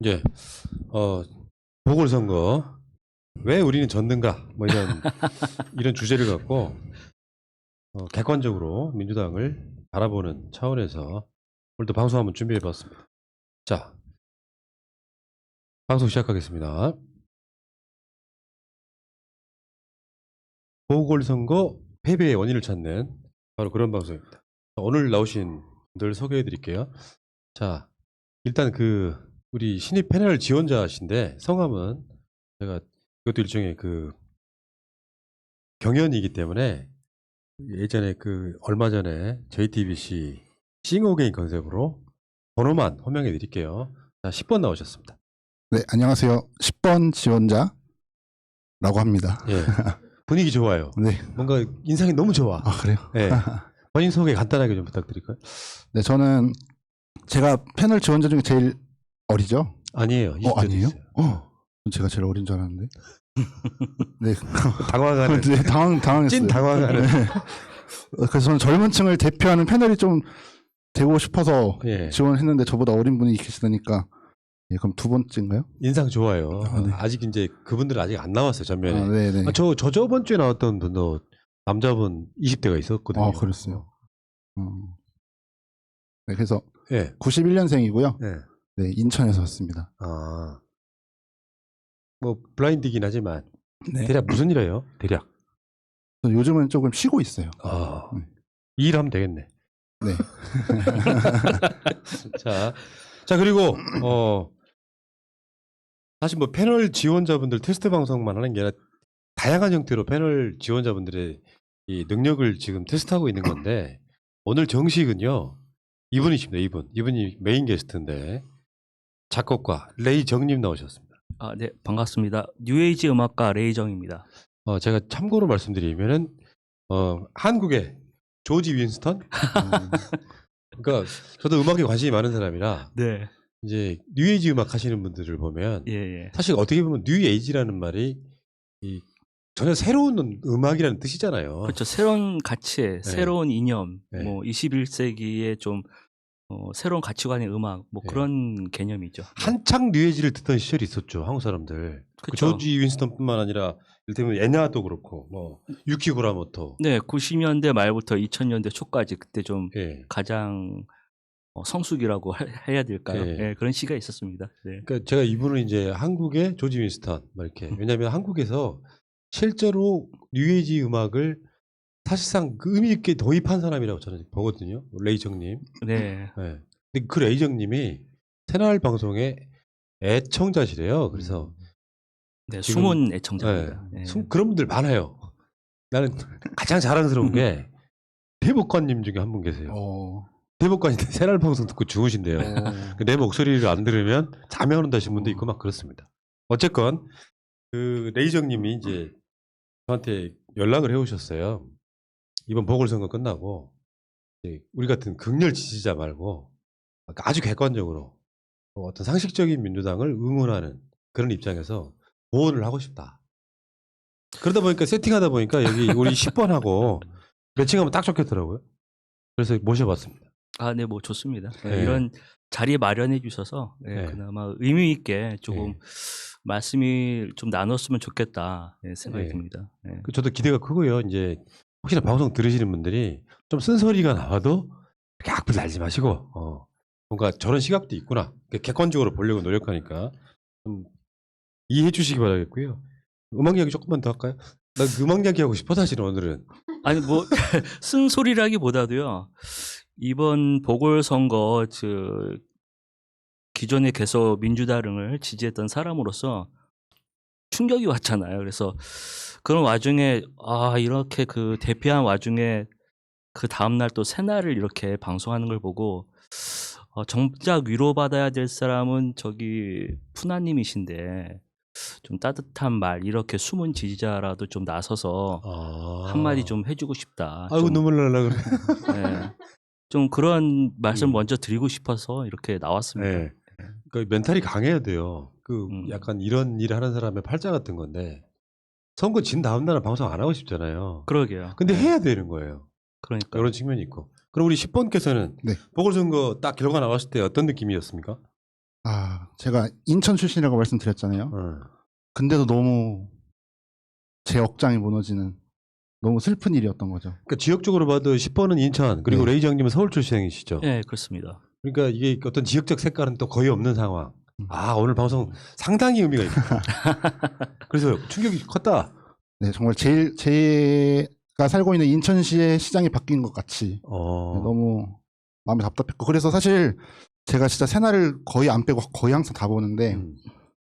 이제 보궐선거 왜 우리는 졌는가 뭐 이런 주제를 갖고 객관적으로 민주당을 바라보는 차원에서 오늘도 방송 한번 준비해봤습니다. 자, 방송 시작하겠습니다. 보궐선거 패배의 원인을 찾는 바로 그런 방송입니다. 오늘 나오신 분들 소개해드릴게요. 자, 일단 우리 신입 패널 지원자신데 성함은 제가 이것도 일종의 경연이기 때문에 예전에 얼마 전에 JTBC 싱어게인 컨셉으로 번호만 호명해 드릴게요. 자, 10번 나오셨습니다. 네, 안녕하세요. 10번 지원자라고 합니다. 예. 분위기 좋아요. 네. 뭔가 인상이 너무 좋아. 아, 그래요? 예. 본인 소개 간단하게 좀 부탁드릴까요? 네, 저는 제가 패널 지원자 중에 제일 어리죠? 아니에요. 아니에요? 제가 제일 어린 줄 알았는데. 네. 당황하는. 네, 당황했어요. 찐 당황하는. 네. 그래서 저는 젊은 층을 대표하는 패널이 좀 되고 싶어서 예. 지원했는데 저보다 어린 분이 계시다니까. 예, 그럼 두 번째인가요? 인상 좋아요. 네. 아직 이제 그분들은 아직 안 나왔어요, 전면에. 네네. 저번 주에 나왔던 분도 남자분 20대가 있었거든요. 그랬어요. 네, 그래서 예. 91년생이고요. 예. 네, 인천에서 왔습니다. 뭐 블라인드긴 하지만 네. 대략 무슨 일 해요? 대략. 요즘은 조금 쉬고 있어요. 네. 이 일하면 되겠네. 네. 자 그리고 사실 뭐 패널 지원자분들 테스트 방송만 하는 게 아니라 다양한 형태로 패널 지원자분들의 이 능력을 지금 테스트하고 있는 건데 오늘 정식은요 이분이십니다. 이분이 메인 게스트인데 작곡가 레이정님 나오셨습니다. 네, 반갑습니다. 뉴에이지 음악가 레이정입니다. 제가 참고로 말씀드리면은 한국의 조지 윈스턴? 그러니까 저도 음악에 관심이 많은 사람이라 네. 이제 뉴에이지 음악 하시는 분들을 보면 예. 사실 어떻게 보면 뉴에이지라는 말이 전혀 새로운 음악이라는 뜻이잖아요. 그렇죠. 새로운 가치, 새로운 이념, 네. 뭐 21세기에 좀 새로운 가치관의 음악, 뭐 네. 그런 개념이죠. 한창 뉴에이지를 듣던 시절이 있었죠. 한국 사람들. 그쵸. 조지 윈스턴뿐만 아니라 이를테면 에냐도 그렇고 뭐 유키 구라모토. 네, 90년대 말부터 2000년대 초까지 그때 좀 예. 가장 성수기라고 해야 될까요? 예. 네, 그런 시기가 있었습니다. 네. 그러니까 제가 이분은 이제 한국의 조지 윈스턴 막 이렇게 왜냐하면 한국에서 실제로 뉴에이지 음악을 사실상 의미 있게 도입한 사람이라고 저는 보거든요. 레이정님. 네. 네. 근데 그 레이정님이 새날 방송의 애청자시래요. 그래서 네, 지금, 숨은 애청자입니다. 네. 네. 그런 분들 많아요. 나는 가장 자랑스러운 게 대법관님 중에 한 분 계세요. 대법관인데 새날 방송 듣고 주무신대요. 내 목소리를 안 들으면 잠이 안 온다신 분도 있고 막 그렇습니다. 어쨌건 그 레이정님이 이제 저한테 연락을 해오셨어요. 이번 보궐선거 끝나고 이제 우리 같은 극렬 지지자 말고 아주 객관적으로 어떤 상식적인 민주당을 응원하는 그런 입장에서 조언을 하고 싶다. 그러다 보니까 세팅하다 보니까 여기 우리 10번하고 매칭하면 딱 좋겠더라고요. 그래서 모셔봤습니다. 네, 뭐 좋습니다. 네. 이런 자리 마련해 주셔서 네. 그나마 의미 있게 조금 네. 말씀이 좀 나눴으면 좋겠다 생각이 네. 듭니다. 네. 저도 기대가 크고요. 이제 혹시나 방송 들으시는 분들이 좀 쓴소리가 나와도 이렇게 악플 달지 마시고 뭔가 저런 시각도 있구나. 객관적으로 보려고 노력하니까 좀 이해해 주시기 바라겠고요. 음악 이야기 조금만 더 할까요? 나 음악 이야기 하고 싶어 사실은 오늘은. 아니 뭐 쓴소리라기보다도요. 이번 보궐선거 기존에 계속 민주당을 지지했던 사람으로서 충격이 왔잖아요. 그래서 그런 와중에 이렇게 대피한 와중에 그 다음날 또 새날을 이렇게 방송하는 걸 보고 정작 위로받아야 될 사람은 저기 푸나님이신데 좀 따뜻한 말 이렇게 숨은 지지자라도 좀 나서서 한마디 좀 해주고 싶다. 아이고 눈물 날라 그래. 네. 좀 그런 말씀 먼저 드리고 싶어서 이렇게 나왔습니다. 네. 그러니까 멘탈이 강해야 돼요. 약간 이런 일 하는 사람의 팔자 같은 건데 선거 진 다음 날은 방송 안 하고 싶잖아요. 그러게요. 근데 해야 되는 거예요. 그러니까 이런 측면이 있고. 그럼 우리 10번께서는 네. 보궐선거 딱 결과 나왔을 때 어떤 느낌이었습니까? 제가 인천 출신이라고 말씀드렸잖아요. 어. 근데도 너무 제 억장이 무너지는 너무 슬픈 일이었던 거죠. 그러니까 지역적으로 봐도 10번은 인천, 그리고 네. 레이지 형님은 서울 출신이시죠. 네, 그렇습니다. 그러니까 이게 어떤 지역적 색깔은 또 거의 없는 상황. 오늘 방송 상당히 의미가 있다. 그래서 충격이 컸다. 네, 정말 제가 살고 있는 인천시의 시장이 바뀐 것 같이 네, 너무 마음이 답답했고, 그래서 사실 제가 진짜 새날을 거의 안 빼고 거의 항상 다 보는데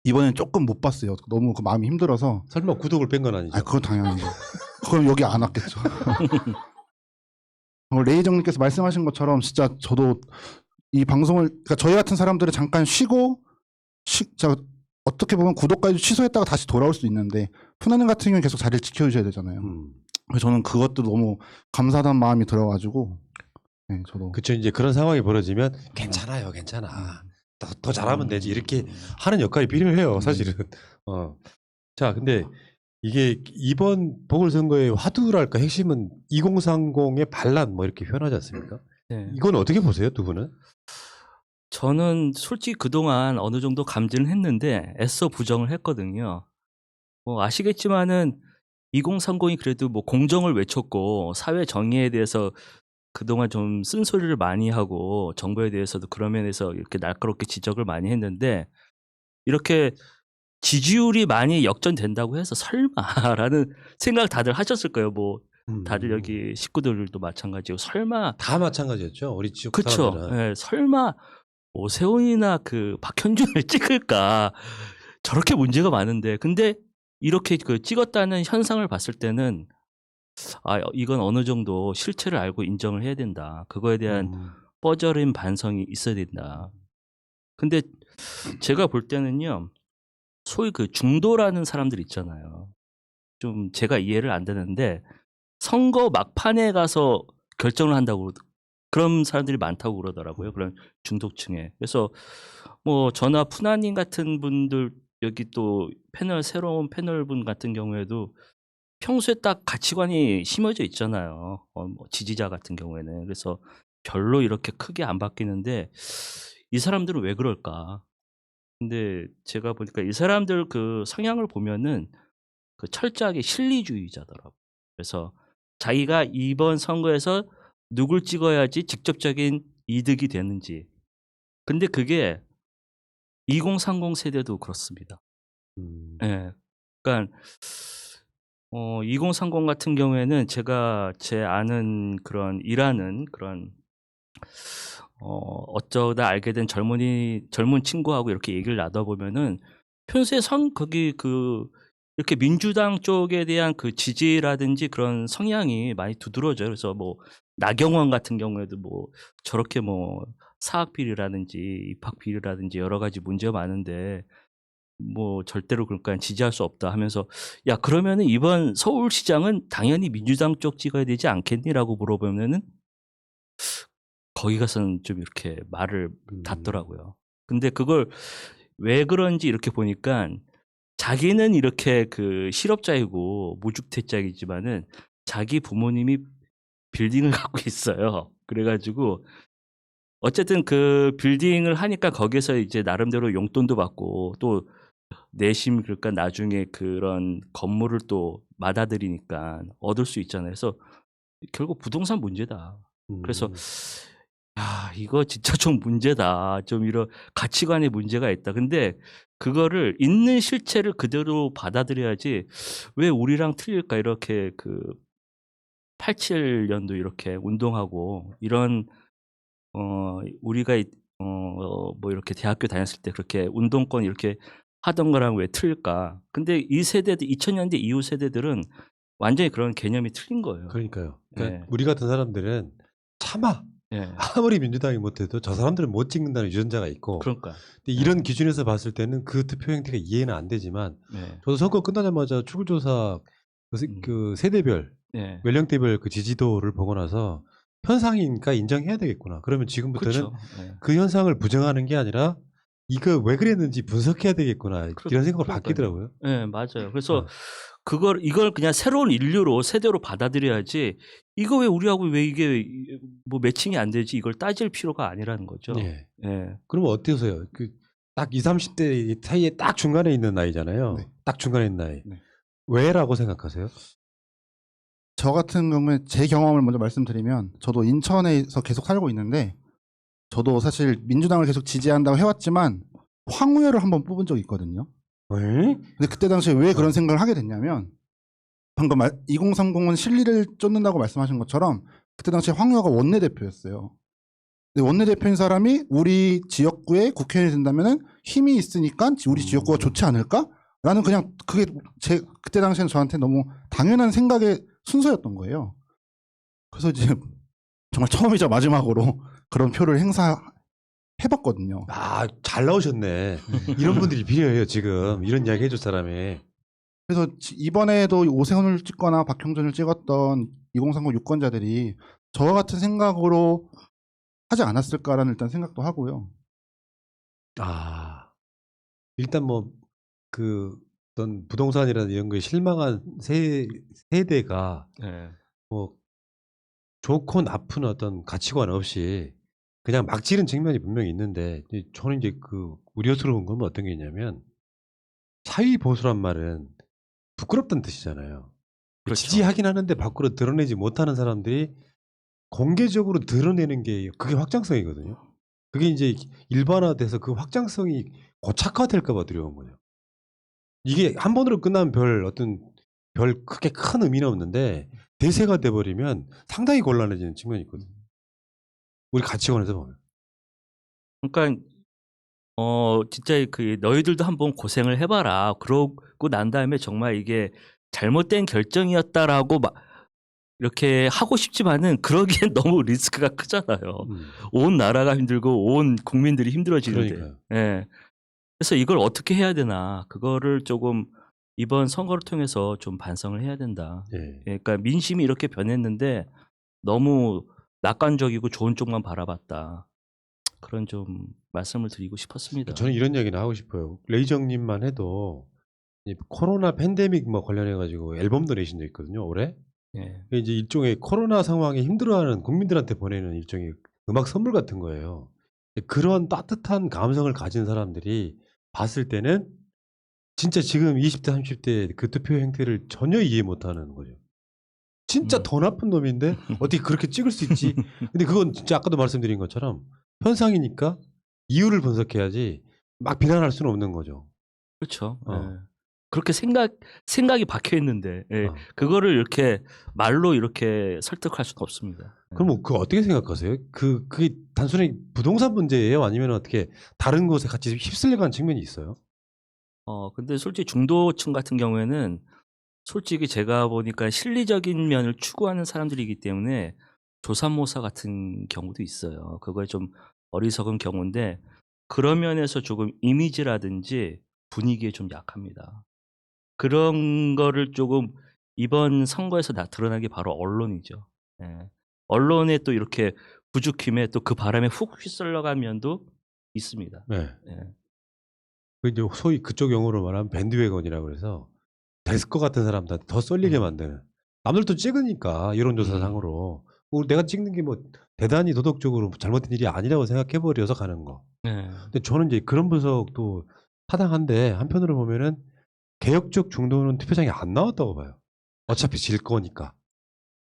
이번엔 조금 못 봤어요. 너무 그 마음이 힘들어서. 설마 구독을 뺀 건 아니죠? 그건 당연히죠. 그럼 여기 안 왔겠죠. 레이정님께서 말씀하신 것처럼 진짜 저도 이 방송을, 그러니까 저희 같은 사람들은 잠깐 쉬고 어떻게 보면 구독까지 취소했다가 다시 돌아올 수 있는데 푸나님 같은 경우는 계속 자리를 지켜주셔야 되잖아요. 그래서 저는 그것도 너무 감사하다는 마음이 들어가지고 네, 저도. 그쵸. 이제 그런 상황이 벌어지면 괜찮아요, 괜찮아. 더 잘하면 되지. 이렇게 하는 역할이 필요해요, 사실은. 자, 근데 이게 이번 보궐선거의 화두랄까 핵심은 2030의 반란 뭐 이렇게 표현하지 않습니까? 네. 이건 어떻게 보세요, 두 분은? 저는 솔직히 그동안 어느 정도 감지는 했는데 애써 부정을 했거든요. 뭐 아시겠지만은 2030이 그래도 뭐 공정을 외쳤고 사회 정의에 대해서 그동안 좀 쓴소리를 많이 하고 정부에 대해서도 그런 면에서 이렇게 날카롭게 지적을 많이 했는데 이렇게 지지율이 많이 역전된다고 해서 설마라는 생각 다들 하셨을 거예요. 뭐 다들 여기 식구들도 마찬가지고 설마 다 마찬가지였죠. 우리 지역 그쵸. 사람들은. 네, 설마 오세훈이나 그 박현준을 찍을까 저렇게 문제가 많은데 근데 이렇게 그 찍었다는 현상을 봤을 때는 이건 어느 정도 실체를 알고 인정을 해야 된다. 그거에 대한 뻗어린 반성이 있어야 된다. 근데 제가 볼 때는요. 소위 그 중도라는 사람들 있잖아요. 좀 제가 이해를 안 되는데 선거 막판에 가서 결정을 한다고 그런 사람들이 많다고 그러더라고요. 그런 중도층에. 그래서 뭐 저나 푸나님 같은 분들 여기 또 새로운 패널분 같은 경우에도 평소에 딱 가치관이 심어져 있잖아요. 뭐 지지자 같은 경우에는. 그래서 별로 이렇게 크게 안 바뀌는데 이 사람들은 왜 그럴까? 근데 제가 보니까 이 사람들 그 성향을 보면은 그 철저하게 실리주의자더라고요. 그래서 자기가 이번 선거에서 누굴 찍어야지 직접적인 이득이 되는지. 근데 그게 2030 세대도 그렇습니다. 예. 그러니까 2030 같은 경우에는 제가 제 아는 그런 일하는 그런 어쩌다 알게 된 젊은 친구하고 이렇게 얘기를 나눠 보면은 평소에 거기 이렇게 민주당 쪽에 대한 그 지지라든지 그런 성향이 많이 두드러져요. 그래서 뭐 나경원 같은 경우에도 뭐 저렇게 뭐 사학 비리라든지 입학 비리라든지 여러 가지 문제가 많은데 뭐 절대로 그러니까 지지할 수 없다 하면서 야 그러면은 이번 서울시장은 당연히 민주당 쪽 찍어야 되지 않겠니라고 물어보면은 거기 가서는 좀 이렇게 말을 닫더라고요. 근데 그걸 왜 그런지 이렇게 보니까 자기는 이렇게 그 실업자이고 무주택자이지만은 자기 부모님이 빌딩을 갖고 있어요. 그래가지고 어쨌든 그 빌딩을 하니까 거기서 이제 나름대로 용돈도 받고 또 내심 그러니까 나중에 그런 건물을 또 받아들이니까 얻을 수 있잖아요. 그래서 결국 부동산 문제다. 그래서 야 이거 진짜 좀 문제다. 좀 이런 가치관의 문제가 있다. 근데 그거를 있는 실체를 그대로 받아들여야지 왜 우리랑 틀릴까 이렇게 그 87년도 이렇게 운동하고 이런 우리가 뭐 이렇게 대학교 다녔을 때 그렇게 운동권 이렇게 하던 거랑 왜 틀릴까? 근데 이 세대들 2000년대 이후 세대들은 완전히 그런 개념이 틀린 거예요. 그러니까요. 그러니까 네. 우리 같은 사람들은 참아. 네. 아무리 민주당이 못해도 저 사람들은 못 찍는다는 유전자가 있고. 그러니까. 근데 이런 기준에서 봤을 때는 그 투표 형태가 이해는 안 되지만 네. 저도 선거 끝나자마자 출구조사 그 세대별 네. 연령대별 그 지지도를 보고 나서 현상이니까 인정해야 되겠구나. 그러면 지금부터는 그렇죠. 네. 그 현상을 부정하는 게 아니라 이거 왜 그랬는지 분석해야 되겠구나. 이런 생각으로 바뀌더라고요. 네, 맞아요. 그래서 이걸 그냥 새로운 인류로 세대로 받아들여야지 이거 왜 우리하고 왜 이게 뭐 매칭이 안 되지 이걸 따질 필요가 아니라는 거죠. 네. 네. 그러면 어떠세요? 그 딱 20, 30대 사이에 딱 중간에 있는 나이잖아요. 네. 딱 중간에 있는 나이. 네. 왜라고 생각하세요? 저 같은 경우에 제 경험을 먼저 말씀드리면 저도 인천에서 계속 살고 있는데 저도 사실 민주당을 계속 지지한다고 해왔지만 황우여를 한번 뽑은 적이 있거든요. 왜? 근데 그때 당시에 왜 그런 생각을 하게 됐냐면 방금 2030은 실리를 쫓는다고 말씀하신 것처럼 그때 당시에 황우여가 원내대표였어요. 근데 원내대표인 사람이 우리 지역구에 국회의원이 된다면 힘이 있으니까 우리 지역구가 좋지 않을까? 라는 그냥 그게 제 그때 당시에는 저한테 너무 당연한 생각의 순서였던 거예요. 그래서 이제 정말 처음이자 마지막으로 그런 표를 행사해봤거든요. 아, 잘 나오셨네. 이런 분들이 필요해요, 지금. 이런 이야기 해줄 사람이. 그래서 이번에도 오세훈을 찍거나 박형준을 찍었던 2030 유권자들이 저와 같은 생각으로 하지 않았을까라는 일단 생각도 하고요. 아, 일단 뭐, 어떤 부동산이라든 이런 거에 실망한 세대가 네. 뭐, 좋고 나쁜 어떤 가치관 없이 그냥 막 지른 측면이 분명히 있는데, 저는 이제 우려스러운 건 어떤 게 있냐면, 사위 보수란 말은 부끄럽다는 뜻이잖아요. 그렇죠. 지지하긴 하는데 밖으로 드러내지 못하는 사람들이 공개적으로 드러내는 게 그게 확장성이거든요. 그게 이제 일반화돼서 그 확장성이 고착화될까 봐 두려운 거예요. 이게 한 번으로 끝나면 별 크게 큰 의미는 없는데 대세가 돼버리면 상당히 곤란해지는 측면이 있거든요. 우리 가치관에서 보면. 그러니까 진짜 너희들도 한번 고생을 해봐라. 그러고 난 다음에 정말 이게 잘못된 결정이었다라고 이렇게 하고 싶지만은 그러기엔 너무 리스크가 크잖아요. 온 나라가 힘들고 온 국민들이 힘들어지는데. 그러니까요. 예. 그래서 이걸 어떻게 해야 되나 그거를 조금 이번 선거를 통해서 좀 반성을 해야 된다. 예. 그러니까 민심이 이렇게 변했는데 너무 낙관적이고 좋은 쪽만 바라봤다. 그런 좀 말씀을 드리고 싶었습니다. 저는 이런 얘기는 하고 싶어요. 레이정님만 해도 이 코로나 팬데믹 뭐 관련해가지고 앨범도 내신 적 있거든요, 올해. 예. 이제 일종의 코로나 상황에 힘들어하는 국민들한테 보내는 일종의 음악 선물 같은 거예요. 그런 따뜻한 감성을 가진 사람들이 봤을 때는 진짜 지금 20대, 30대 그 투표 행태를 전혀 이해 못하는 거죠. 진짜 더 나쁜 놈인데 어떻게 그렇게 찍을 수 있지? 근데 그건 진짜 아까도 말씀드린 것처럼 현상이니까 이유를 분석해야지 막 비난할 수는 없는 거죠. 그렇죠. 어. 예. 그렇게 생각이 박혀 있는데 어. 그거를 이렇게 말로 이렇게 설득할 수는 없습니다. 그럼 뭐 그거 어떻게 생각하세요? 그게 단순히 부동산 문제예요? 아니면 어떻게 다른 곳에 같이 휩쓸려가는 측면이 있어요? 근데 솔직히 중도층 같은 경우에는 솔직히 제가 보니까 실리적인 면을 추구하는 사람들이기 때문에 조삼모사 같은 경우도 있어요. 그거에 좀 어리석은 경우인데 그런 면에서 조금 이미지라든지 분위기에 좀 약합니다. 그런 거를 조금 이번 선거에서 드러난 게 바로 언론이죠. 예. 언론에 또 이렇게 부추김에 또 그 바람에 훅 휩쓸려간 면도 있습니다. 네. 예. 그 이제 소위 그쪽 용어로 말하면 밴드웨건이라고 그래서 됐을 것 같은 사람들한테 더 쏠리게 만드는. 남들도 찍으니까 여론조사상으로 내가 찍는 게 뭐 대단히 도덕적으로 잘못된 일이 아니라고 생각해버려서 가는 거. 예. 근데 저는 이제 그런 분석도 타당한데 한편으로 보면은 개혁적 중도는 투표장에 안 나왔다고 봐요. 어차피 질 거니까.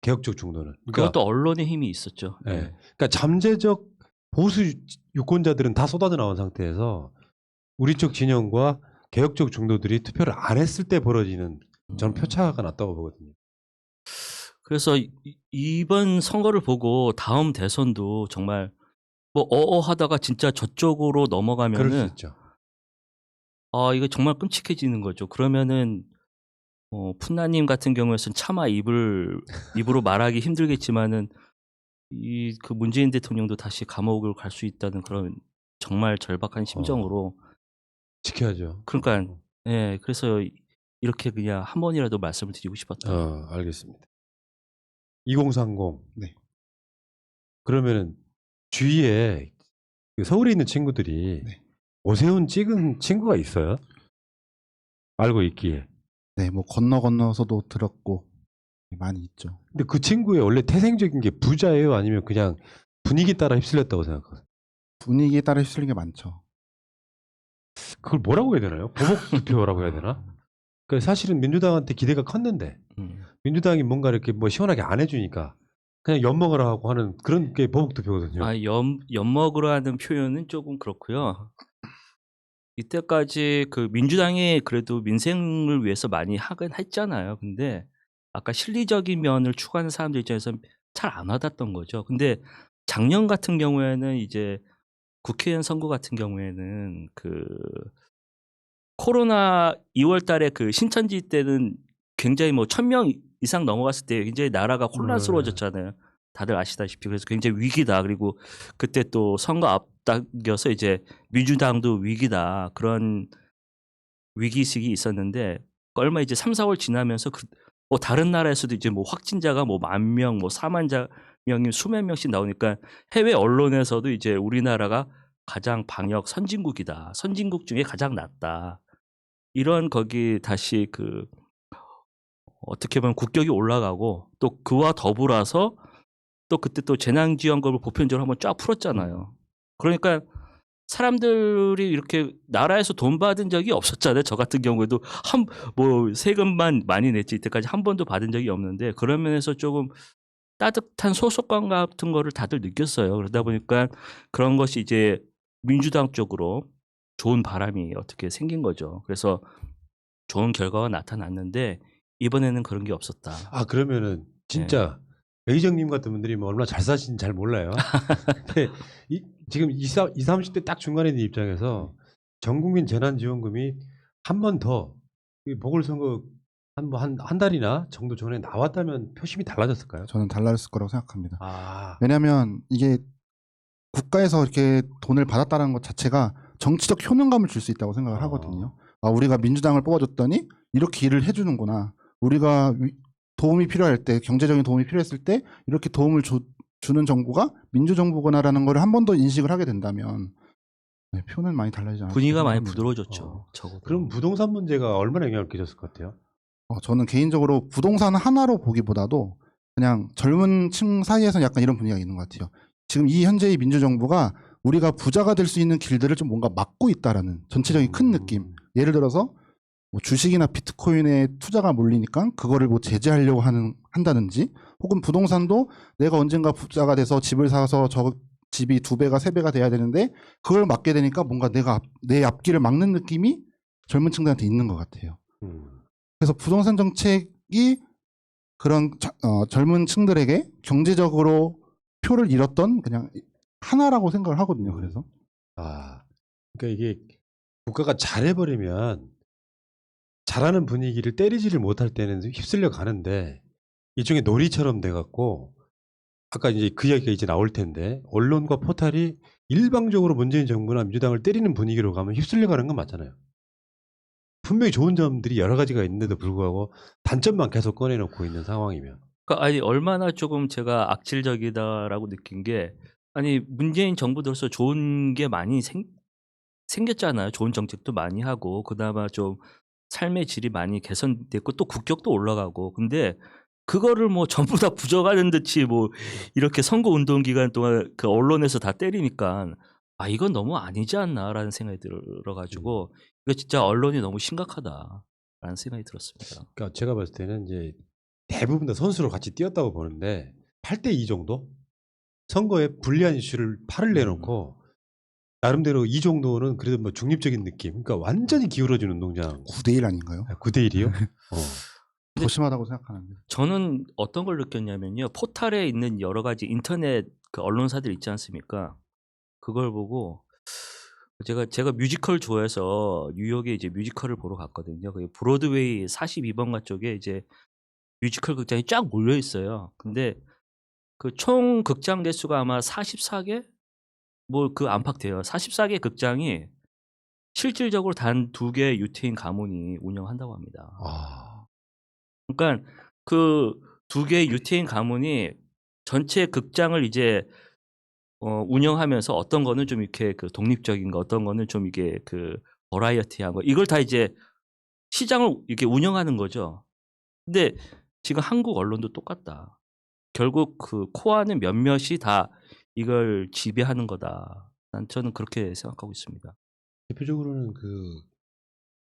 개혁적 중도는. 그것도 언론의 힘이 있었죠. 예. 예. 그러니까 잠재적 보수 유권자들은 다 쏟아져 나온 상태에서 우리 쪽 진영과 개혁적 중도들이 투표를 안 했을 때 벌어지는 저는 표차가 났다고 보거든요. 그래서 이번 선거를 보고 다음 대선도 정말 뭐 하다가 진짜 저쪽으로 그럴 수 넘어가면은 있죠. 이거 정말 끔찍해지는 거죠. 그러면은 푸나님 같은 경우에는 차마 입으로 말하기 힘들겠지만은 그 문재인 대통령도 다시 감옥을 갈 수 있다는 그런 정말 절박한 심정으로 지켜야죠. 그러니까 예, 그래서 이렇게 그냥 한 번이라도 말씀을 드리고 싶었다. 알겠습니다. 2030. 네. 그러면은 주위에 그 서울에 있는 친구들이 네. 오세훈 찍은 친구가 있어요? 알고 있기에. 네, 뭐 건너서도 들었고 많이 있죠. 근데 그 친구의 원래 태생적인 게 부자예요? 아니면 그냥 분위기 따라 휩쓸렸다고 생각하세요? 분위기에 따라 휩쓸린 게 많죠. 그걸 뭐라고 해야 되나요? 보복 투표라고 해야 되나? 그 사실은 민주당한테 기대가 컸는데 민주당이 뭔가 이렇게 뭐 시원하게 안 해주니까 그냥 엿먹으라 하고 하는 그런 게 보복 투표거든요. 엿먹으러 하는 표현은 조금 그렇고요. 이때까지 그 민주당이 그래도 민생을 위해서 많이 하긴 했잖아요. 근데 아까 실리적인 면을 추구하는 사람들 입장에서는 잘 안 와닿았던 거죠. 근데 작년 같은 경우에는 이제 국회의원 선거 같은 경우에는 그 코로나 2월 달에 그 신천지 때는 굉장히 뭐 1000명 이상 넘어갔을 때 굉장히 나라가 혼란스러워졌잖아요. 다들 아시다시피. 그래서 굉장히 위기다. 그리고 그때 또 선거 앞당겨서 이제 민주당도 위기다. 그런 위기의식이 있었는데 얼마 이제 3, 4월 지나면서 뭐 다른 나라에서도 이제 뭐 확진자가 뭐 10,000명, 뭐 40,000명이 수백 명씩 나오니까 해외 언론에서도 이제 우리나라가 가장 방역 선진국이다. 선진국 중에 가장 낫다. 이런 거기 다시 그 어떻게 보면 국격이 올라가고 또 그와 더불어서 또 그때 또 재난지원금을 보편적으로 한번 쫙 풀었잖아요. 그러니까 사람들이 이렇게 나라에서 돈 받은 적이 없었잖아요. 저 같은 경우에도 뭐 세금만 많이 냈지 이때까지 한 번도 받은 적이 없는데 그런 면에서 조금 따뜻한 소속감 같은 거를 다들 느꼈어요. 그러다 보니까 그런 것이 이제 민주당 쪽으로 좋은 바람이 어떻게 생긴 거죠. 그래서 좋은 결과가 나타났는데 이번에는 그런 게 없었다. 아 그러면은 진짜 A정님 같은 분들이 뭐 얼마나 잘 사신지 잘 몰라요. 근데 지금 20, 30대 딱 중간에 있는 입장에서 전국민 재난지원금이 한 번 더 보궐선거 한 달이나 정도 전에 나왔다면 표심이 달라졌을까요? 저는 달라졌을 거라고 생각합니다. 아, 왜냐하면 이게 국가에서 이렇게 돈을 받았다는 것 자체가 정치적 효능감을 줄 수 있다고 생각을 하거든요. 아, 우리가 민주당을 뽑아줬더니 이렇게 일을 해주는구나. 우리가 도움이 필요할 때, 경제적인 도움이 필요했을 때 이렇게 도움을 주는 정부가 민주정부구나라는 걸 한 번 더 인식을 하게 된다면 표는 많이 달라지지 않을까 분위기가 많이 생각합니다. 부드러워졌죠. 적어도. 그럼 부동산 문제가 얼마나 영향을 끼쳤을 것 같아요? 저는 개인적으로 부동산 하나로 보기보다도 그냥 젊은 층 사이에서는 약간 이런 분위기가 있는 것 같아요. 지금 이 현재의 민주정부가 우리가 부자가 될 수 있는 길들을 좀 뭔가 막고 있다라는 전체적인 큰 느낌. 예를 들어서 뭐 주식이나 비트코인에 투자가 몰리니까 그거를 뭐 제재하려고 한다든지, 혹은 부동산도 내가 언젠가 부자가 돼서 집을 사서 저 집이 2배가 3배가 돼야 되는데 그걸 막게 되니까 뭔가 내 앞길을 막는 느낌이 젊은 층들한테 있는 것 같아요. 그래서 부동산 정책이 그런 젊은 층들에게 경제적으로 표를 잃었던 그냥 하나라고 생각을 하거든요. 그래서 그러니까 이게 국가가 잘해버리면 잘하는 분위기를 때리지를 못할 때는 휩쓸려 가는데 일종의 놀이처럼 돼갖고 아까 이제 그 이야기가 이제 나올 텐데 언론과 포탈이 일방적으로 문재인 정부나 민주당을 때리는 분위기로 가면 휩쓸려 가는 건 맞잖아요. 분명히 좋은 점들이 여러 가지가 있는데도 불구하고 단점만 계속 꺼내놓고 있는 상황이면. 그러니까 아니 얼마나 조금 제가 악질적이다라고 느낀 게 아니 문재인 정부 들어서 좋은 게 많이 생겼잖아요. 좋은 정책도 많이 하고 그나마 좀 삶의 질이 많이 개선됐고 또 국격도 올라가고 근데 그거를 뭐 전부 다 부정하는 듯이 뭐 이렇게 선거 운동 기간 동안 그 언론에서 다 때리니까 아 이건 너무 아니지 않나라는 생각이 들어가지고 이거 진짜 언론이 너무 심각하다라는 생각이 들었습니다. 그러니까 제가 봤을 때는 이제 대부분 다 선수로 같이 뛰었다고 보는데 8대2 정도? 선거에 불리한 이슈를 팔을 내놓고 나름대로 이 정도는 그래도 뭐 중립적인 느낌. 그러니까 완전히 기울어진 운동장. 9대1 아닌가요? 9대1이요? 더 심하다고 생각하는데. 저는 어떤 걸 느꼈냐면요. 포탈에 있는 여러 가지 인터넷 그 언론사들 있지 않습니까? 그걸 보고 제가 뮤지컬 좋아해서 뉴욕에 이제 뮤지컬을 보러 갔거든요. 그 브로드웨이 42번가 쪽에 이제 뮤지컬 극장이 쫙 몰려 있어요. 근데 그 총 극장 개수가 아마 44개? 뭐 그 안팎돼요. 44개 극장이 실질적으로 단 2개의 유태인 가문이 운영한다고 합니다. 그러니까 그 2개의 유태인 가문이 전체 극장을 이제 운영하면서 어떤 거는 좀 이렇게 그 독립적인 거, 어떤 거는 좀 이게 그 버라이어티한 거, 이걸 다 이제 시장을 이렇게 운영하는 거죠. 근데 지금 한국 언론도 똑같다. 결국 그 코어는 몇몇이 다 이걸 지배하는 거다. 저는 그렇게 생각하고 있습니다. 대표적으로는 그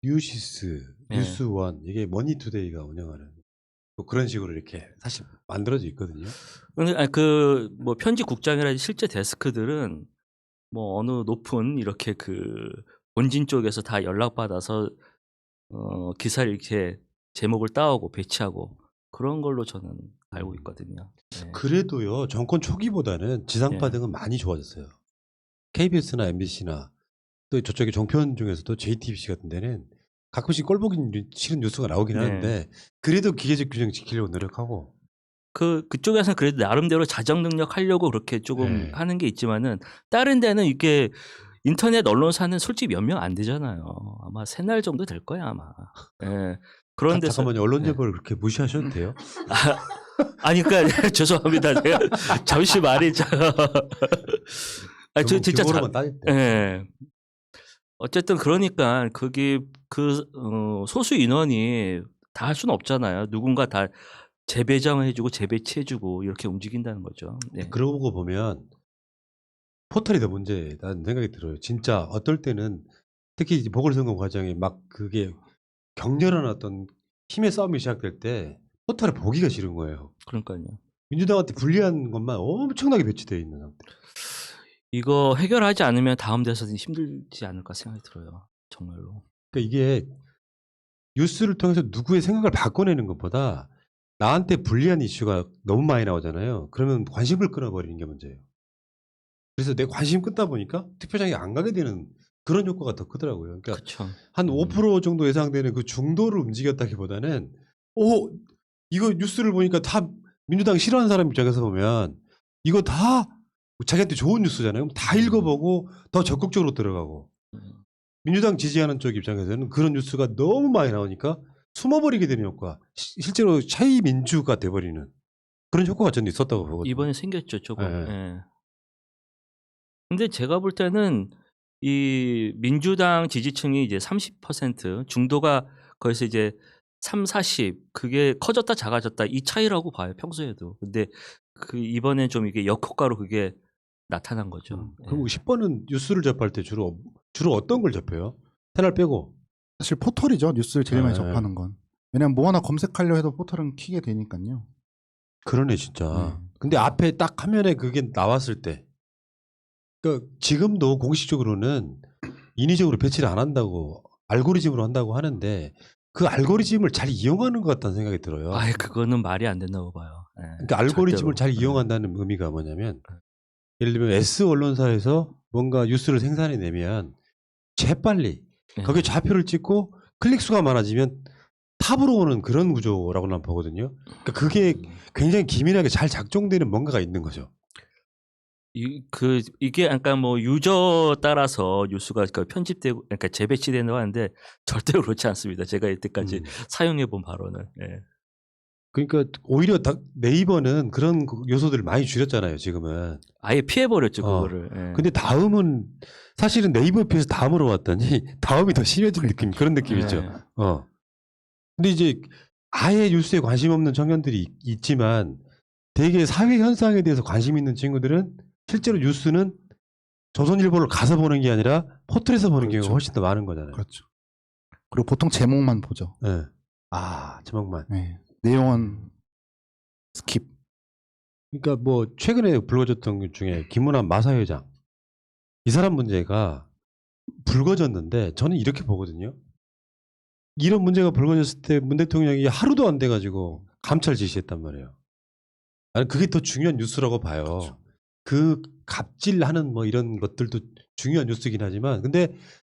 뉴시스, 예. 뉴스원 이게 머니투데이가 운영하는 뭐 그런 식으로 이렇게 사실 만들어져 있거든요. 그뭐 편집국장이라든지 실제 데스크들은 뭐 어느 높은 이렇게 그 본진 쪽에서 다 연락받아서 기사를 이렇게 제목을 따오고 배치하고 그런 걸로 저는 알고 있거든요. 네. 그래도요 정권 초기보다는 지상파 예. 등은 많이 좋아졌어요. KBS나 MBC나 또 저쪽에 종편 중에서도 JTBC 같은 데는 가끔씩 꼴보기 싫은 뉴스가 나오긴 네. 하는데 그래도 기계적 균형 지키려고 노력하고 그쪽에서는 그래도 나름대로 자정 능력하려고 그렇게 조금 네. 하는 게 있지만은 다른 데는 이게 인터넷 언론사는 솔직히 몇 명 안 되잖아요. 아마 세날 정도 될 거야 아마. 예. 그런 데서 잠깐만요. 언론 제보를 그렇게 무시하셔도 돼요? 아니 그러니까 죄송합니다. 제가 잠시 말이잖아. 저 진짜 규모로만 따질 때. 예. 어쨌든 그러니까 거기 소수 인원이 다 할 수는 없잖아요. 누군가 다 재배정해주고 재배치해주고 이렇게 움직인다는 거죠. 네. 그러고 보면 포털이 더 문제라는 생각이 들어요. 진짜 어떨 때는 특히 이제 보궐선거 과정에 막 그게 격렬한 어떤 힘의 싸움이 시작될 때 포털에 보기가 싫은 거예요. 그러니까요. 민주당한테 불리한 것만 엄청나게 배치되어 있는 상태. 이거 해결하지 않으면 다음 대선이 힘들지 않을까 생각이 들어요. 정말로. 그러니까 이게 뉴스를 통해서 누구의 생각을 바꿔내는 것보다 나한테 불리한 이슈가 너무 많이 나오잖아요. 그러면 관심을 끊어버리는 게 문제예요. 그래서 내 관심 끊다 보니까 투표장에 안 가게 되는 그런 효과가 더 크더라고요. 그러니까 그렇죠. 한 5% 정도 예상되는 그 중도를 움직였다기보다는 이거 뉴스를 보니까 다 민주당 싫어하는 사람 입장에서 보면 이거 다 자기한테 좋은 뉴스잖아요. 그럼 다 읽어보고 더 적극적으로 들어가고 민주당 지지하는 쪽 입장에서는 그런 뉴스가 너무 많이 나오니까 숨어버리게 되는 효과, 실제로 차이민주가 돼버리는 그런 효과가 저는 있었다고 보거든요. 이번에 생겼죠, 조금. 네. 예. 근데 제가 볼 때는 이 민주당 지지층이 이제 30% 중도가 거기서 이제 3, 40 그게 커졌다 작아졌다 이 차이라고 봐요, 평소에도. 근데 이번엔 좀 이게 역효과로 그게 나타난 거죠. 그럼 예. 10번은 뉴스를 접할 때 주로 어떤 걸 접해요? 채널 빼고. 사실 포털이죠. 뉴스를 제일 많이 네. 접하는 건. 왜냐면 뭐 하나 검색하려 해도 포털은 키게 되니까요. 그러네 진짜. 근데 앞에 딱 화면에 그게 나왔을 때 그러니까 지금도 공식적으로는 인위적으로 배치를 안 한다고 알고리즘으로 한다고 하는데 그 알고리즘을 잘 이용하는 것 같다는 생각이 들어요. 아예 그거는 말이 안 된다고 봐요. 예. 그러니까 알고리즘을 절대로. 잘 이용한다는 의미가 뭐냐면 예를 들면 S 언론사에서 뭔가 뉴스를 생산해내면 재빨리 예. 거기에 좌표를 찍고 클릭 수가 많아지면 탑으로 오는 그런 구조라고 난 보거든요. 그러니까 그게 굉장히 기민하게 잘 작동되는 뭔가가 있는 거죠. 이게 약간 뭐 유저 따라서 뉴스가 편집되고 그러니까 재배치된다고 하는데 절대로 그렇지 않습니다. 제가 이때까지 사용해 본 바로는. 예. 그러니까 오히려 네이버는 그런 요소들을 많이 줄였잖아요. 지금은. 아예 피해 버렸죠 그거를. 예. 근데 다음은 사실은 네이버 피해서 다음으로 왔더니 다음이 더 심해진 느낌 그런 느낌 있죠. 예. 근데 이제 아예 뉴스에 관심 없는 청년들이 있지만 되게 사회 현상에 대해서 관심 있는 친구들은 실제로 뉴스는 조선일보를 가서 보는 게 아니라 포털에서 보는 그렇죠. 경우가 훨씬 더 많은 거잖아요. 그렇죠. 그리고 보통 제목만 보죠. 네. 제목만. 네. 내용은 스킵. 그러니까 뭐 최근에 불거졌던 것 중에 김문환 마사회장 이 사람 문제가 불거졌는데 저는 이렇게 보거든요. 이런 문제가 불거졌을 때 문 대통령이 하루도 안 돼가지고 감찰 지시했단 말이에요. 나는 그게 더 중요한 뉴스라고 봐요. 그렇죠. 그 갑질하는 뭐 이런 것들도 중요한 뉴스긴 하지만 근데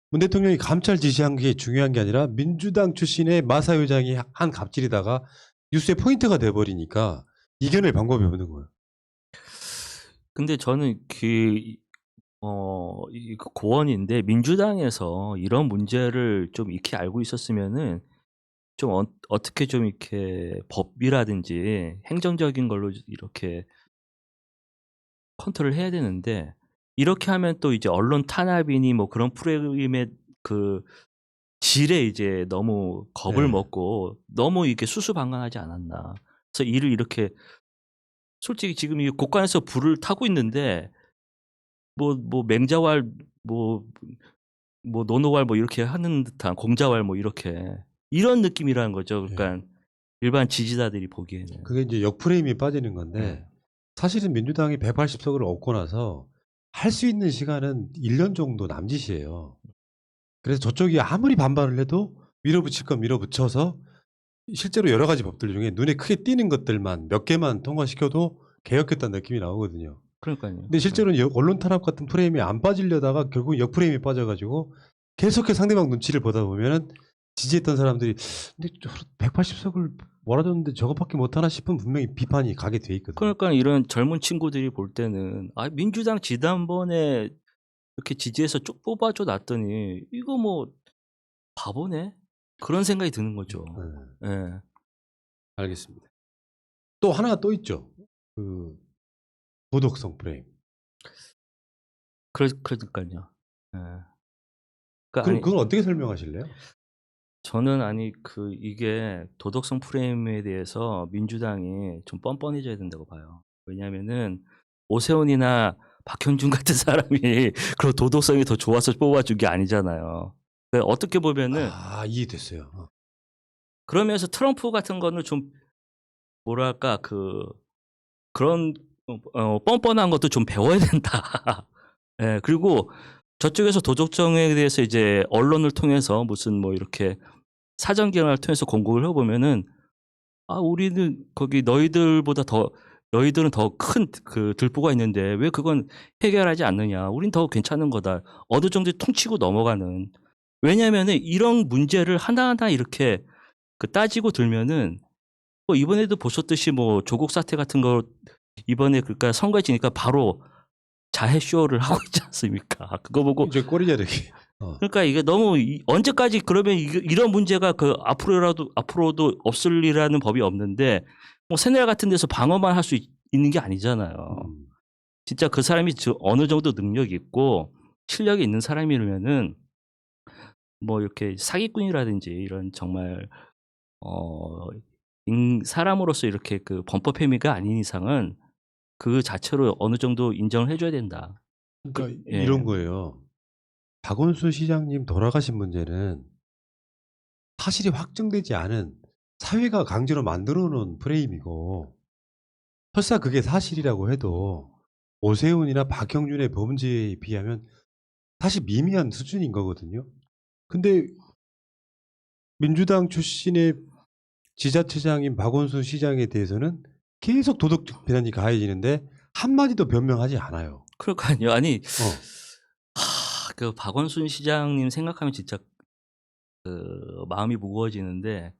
문 대통령이 감찰 지시한 게 중요한 게 아니라 민주당 출신의 마사 회장이 한 갑질이다가 뉴스의 포인트가 돼버리니까 이겨낼 방법이 없는 거예요. 근데 저는 이 고원인데 민주당에서 이런 문제를 좀 익히 알고 있었으면은 좀 어떻게 좀 이렇게 법이라든지 행정적인 걸로 이렇게 컨트롤 해야 되는데 이렇게 하면 또 이제 언론 탄압이니 뭐 그런 프레임의 그 질에 이제 너무 겁을 네. 먹고 너무 이렇게 수수방관하지 않았나. 그래서 일을 이렇게 솔직히 지금 이 곳간에서 불을 타고 있는데 뭐 맹자왈 뭐 뭐 노노왈 뭐 이렇게 하는 듯한 공자왈 뭐 이렇게 이런 느낌이라는 거죠. 그러니까 일반 지지자들이 보기에는. 그게 이제 역프레임이 빠지는 건데 네. 사실은 민주당이 180석을 얻고 나서 할 수 있는 시간은 1년 정도 남짓이에요. 그래서 저쪽이 아무리 반발을 해도 밀어붙일 건 밀어붙여서 실제로 여러 가지 법들 중에 눈에 크게 띄는 것들만 몇 개만 통과시켜도 개혁했다는 느낌이 나오거든요. 그러니까요. 근데 실제로는 언론 탄압 같은 프레임이 안 빠지려다가 결국 역프레임이 빠져가지고 계속해서 상대방 눈치를 보다 보면은 지지했던 사람들이 근데 180석을 몰아줬는데 저것밖에 못하나 싶은 분명히 비판이 가게 돼 있거든요. 그러니까 이런 젊은 친구들이 볼 때는 아 민주당 지난번에 이렇게 지지해서 쭉 뽑아줘 놨더니 이거 뭐 바보네 그런 생각이 드는 거죠. 예. 알겠습니다. 또 하나가 또 있죠. 그 도덕성 프레임. 그러니까요. 예. 그러니까 그럼 아니, 그건 어떻게 설명하실래요? 저는 아니 그 이게 도덕성 프레임에 대해서 민주당이 좀 뻔뻔해져야 된다고 봐요. 왜냐하면은 오세훈이나 박형준 같은 사람이 그런 도덕성이 더 좋아서 뽑아준 게 아니잖아요. 그러니까 어떻게 보면은 이해됐어요. 그러면서 트럼프 같은 거는 좀 뭐랄까 그런 뻔뻔한 것도 좀 배워야 된다. 예, 그리고 저쪽에서 도덕성에 대해서 이제 언론을 통해서 무슨 뭐 이렇게 사전 기관을 통해서 공고를 해보면은 우리는 거기 너희들보다 더 너희들은 더 큰 그 들보가 있는데 왜 그건 해결하지 않느냐. 우린 더 괜찮은 거다. 어느 정도 퉁치고 넘어가는. 왜냐면은 이런 문제를 하나하나 이렇게 따지고 들면은 뭐 이번에도 보셨듯이 뭐 조국 사태 같은 거 이번에 그러니까 선거에 지니까 바로 자해 쇼를 하고 있지 않습니까? 그거 보고 이제 꼬리 자르기. 그러니까 이게 너무 언제까지 그러면 이런 문제가 앞으로도 없으리라는 법이 없는데 뭐 새날 같은 데서 방어만 할 수 있는 게 아니잖아요. 진짜 그 사람이 어느 정도 능력이 있고 실력이 있는 사람이면은 뭐 이렇게 사기꾼이라든지 이런 정말 사람으로서 이렇게 그 범법 행위가 아닌 이상은 그 자체로 어느 정도 인정을 해줘야 된다. 그러니까 예. 이런 거예요. 박원순 시장님 돌아가신 문제는 사실이 확정되지 않은 사회가 강제로 만들어 놓은 프레임이고 설사 그게 사실이라고 해도 오세훈이나 박형준의 범죄에 비하면 사실 미미한 수준인 거거든요. 근데 민주당 출신의 지자체장인 박원순 시장에 대해서는 계속 도덕적 비난이 가해지는데 한마디도 변명하지 않아요. 그러니까요. 아니 그 박원순 시장님 생각하면 진짜 그 마음이 무거워지는데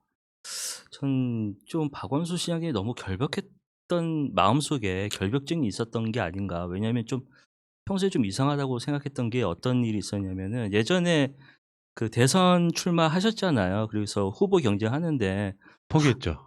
전 좀 박원순 시장이 너무 결벽했던 마음속에 결벽증이 있었던 게 아닌가. 왜냐하면 좀 평소에 좀 이상하다고 생각했던 게 어떤 일이 있었냐면은 예전에 그 대선 출마하셨잖아요. 그래서 후보 경쟁하는데 포기했죠.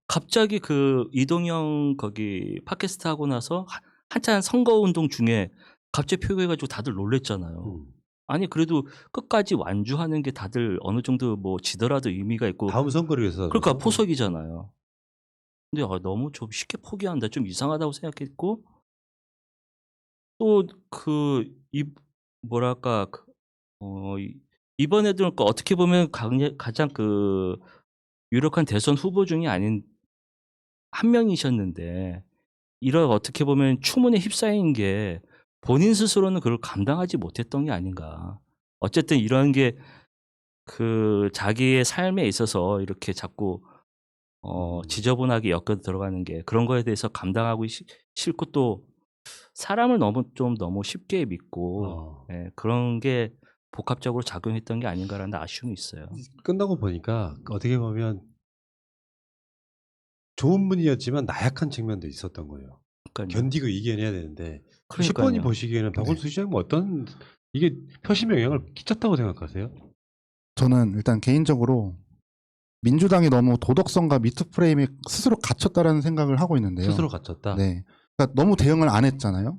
갑자기 그 이동영 거기 팟캐스트 하고 나서 한참 선거운동 중에 갑자기 표기해가지고 다들 놀랬잖아요. 아니 그래도 끝까지 완주하는 게 다들 어느 정도 뭐 지더라도 의미가 있고 다음 선거를 위해서. 그러니까 포석이잖아요. 근데 너무 좀 쉽게 포기한다. 좀 이상하다고 생각했고 또 뭐랄까 이번에도 그러니까 어떻게 보면 가장 그 유력한 대선 후보 중에 아닌 한 명이셨는데 이런 어떻게 보면 추문에 휩싸인 게 본인 스스로는 그걸 감당하지 못했던 게 아닌가. 어쨌든 이런 게 그 자기의 삶에 있어서 이렇게 자꾸 지저분하게 엮여 들어가는 게 그런 거에 대해서 감당하기 싫고 또 사람을 너무 쉽게 믿고 그런 게 복합적으로 작용했던 게 아닌가라는 아쉬움이 있어요. 끝나고 보니까 어떻게 보면 좋은 분이었지만 나약한 측면도 있었던 거예요. 그러니까요. 견디고 이겨내야 되는데 그러니까요. 10번이 보시기에는 박원순 시장은 어떤 이게 표심에 영향을 끼쳤다고 생각하세요? 저는 일단 개인적으로 민주당이 너무 도덕성과 미투 프레임에 스스로 갇혔다라는 생각을 하고 있는데요. 스스로 갇혔다. 네. 그러니까 너무 대응을 안 했잖아요.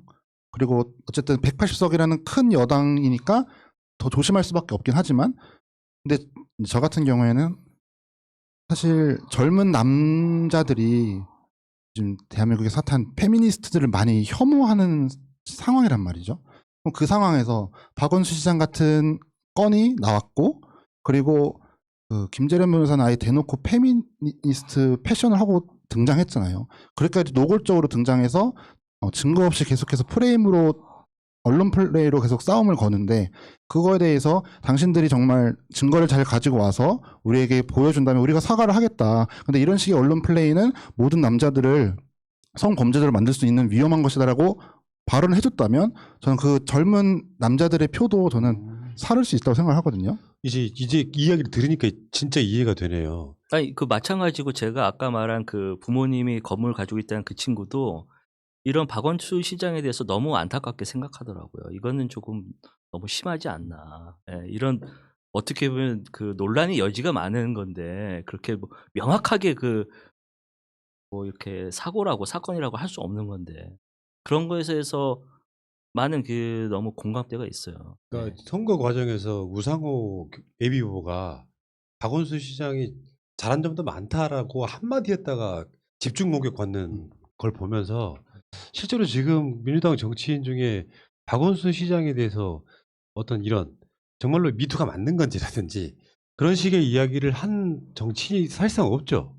그리고 어쨌든 180석이라는 큰 여당이니까 더 조심할 수밖에 없긴 하지만 근데 저 같은 경우에는 사실 젊은 남자들이 지금 대한민국의 핫한 페미니스트들을 많이 혐오하는 상황이란 말이죠. 그 상황에서 박원순 시장 같은 건이 나왔고 그리고 그 김재련 변호사는 아예 대놓고 페미니스트 패션을 하고 등장했잖아요. 그렇게까지 노골적으로 등장해서 증거 없이 계속해서 프레임으로 언론 플레이로 계속 싸움을 거는데 그거에 대해서 당신들이 정말 증거를 잘 가지고 와서 우리에게 보여준다면 우리가 사과를 하겠다. 근데 이런 식의 언론 플레이는 모든 남자들을 성범죄자로 만들 수 있는 위험한 것이다라고 발언을 해줬다면 저는 그 젊은 남자들의 표도 저는 사를 수 있다고 생각하거든요. 이제 이 이야기를 들으니까 진짜 이해가 되네요. 아니 그 마찬가지고 제가 아까 말한 그 부모님이 건물 가지고 있다는 그 친구도 이런 박원순 시장에 대해서 너무 안타깝게 생각하더라고요. 이거는 조금 너무 심하지 않나. 예, 이런 어떻게 보면 그 논란의 여지가 많은 건데 그렇게 뭐 명확하게 그 뭐 이렇게 사고라고 사건이라고 할 수 없는 건데 그런 거에서 해서 많은 그 너무 공감대가 있어요. 그러니까 선거 과정에서 우상호 예비 후보가 박원순 시장이 잘한 점도 많다라고 한마디 했다가 집중 공격 받는 걸 보면서 실제로 지금 민주당 정치인 중에 박원순 시장에 대해서 어떤 이런 정말로 미투가 맞는 건지라든지 그런 식의 이야기를 한 정치인이 사실상 없죠.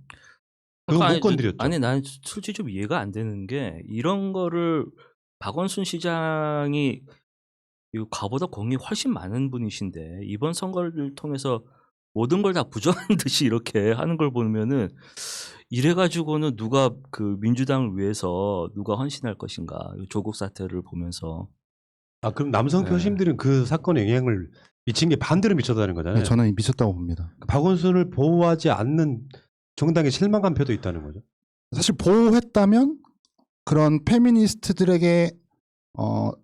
그건 못 건드렸죠. 아니 난 솔직히 좀 이해가 안 되는 게 이런 거를 박원순 시장이 과보다 공이 훨씬 많은 분이신데 이번 선거를 통해서 모든 걸 다 부정한 듯이 이렇게 하는 걸 보면은 이래가지고는 누가 그 민주당을 위해서 누가 헌신할 것인가 조국 사태를 보면서 아 그럼 남성 표심들은 그 사건에 영향을 미친 게 반대로 미쳤다는 거잖아요. 네, 저는 미쳤다고 봅니다. 박원순을 보호하지 않는 정당의 실망한 표도 있다는 거죠. 사실 보호했다면 그런 페미니스트들에게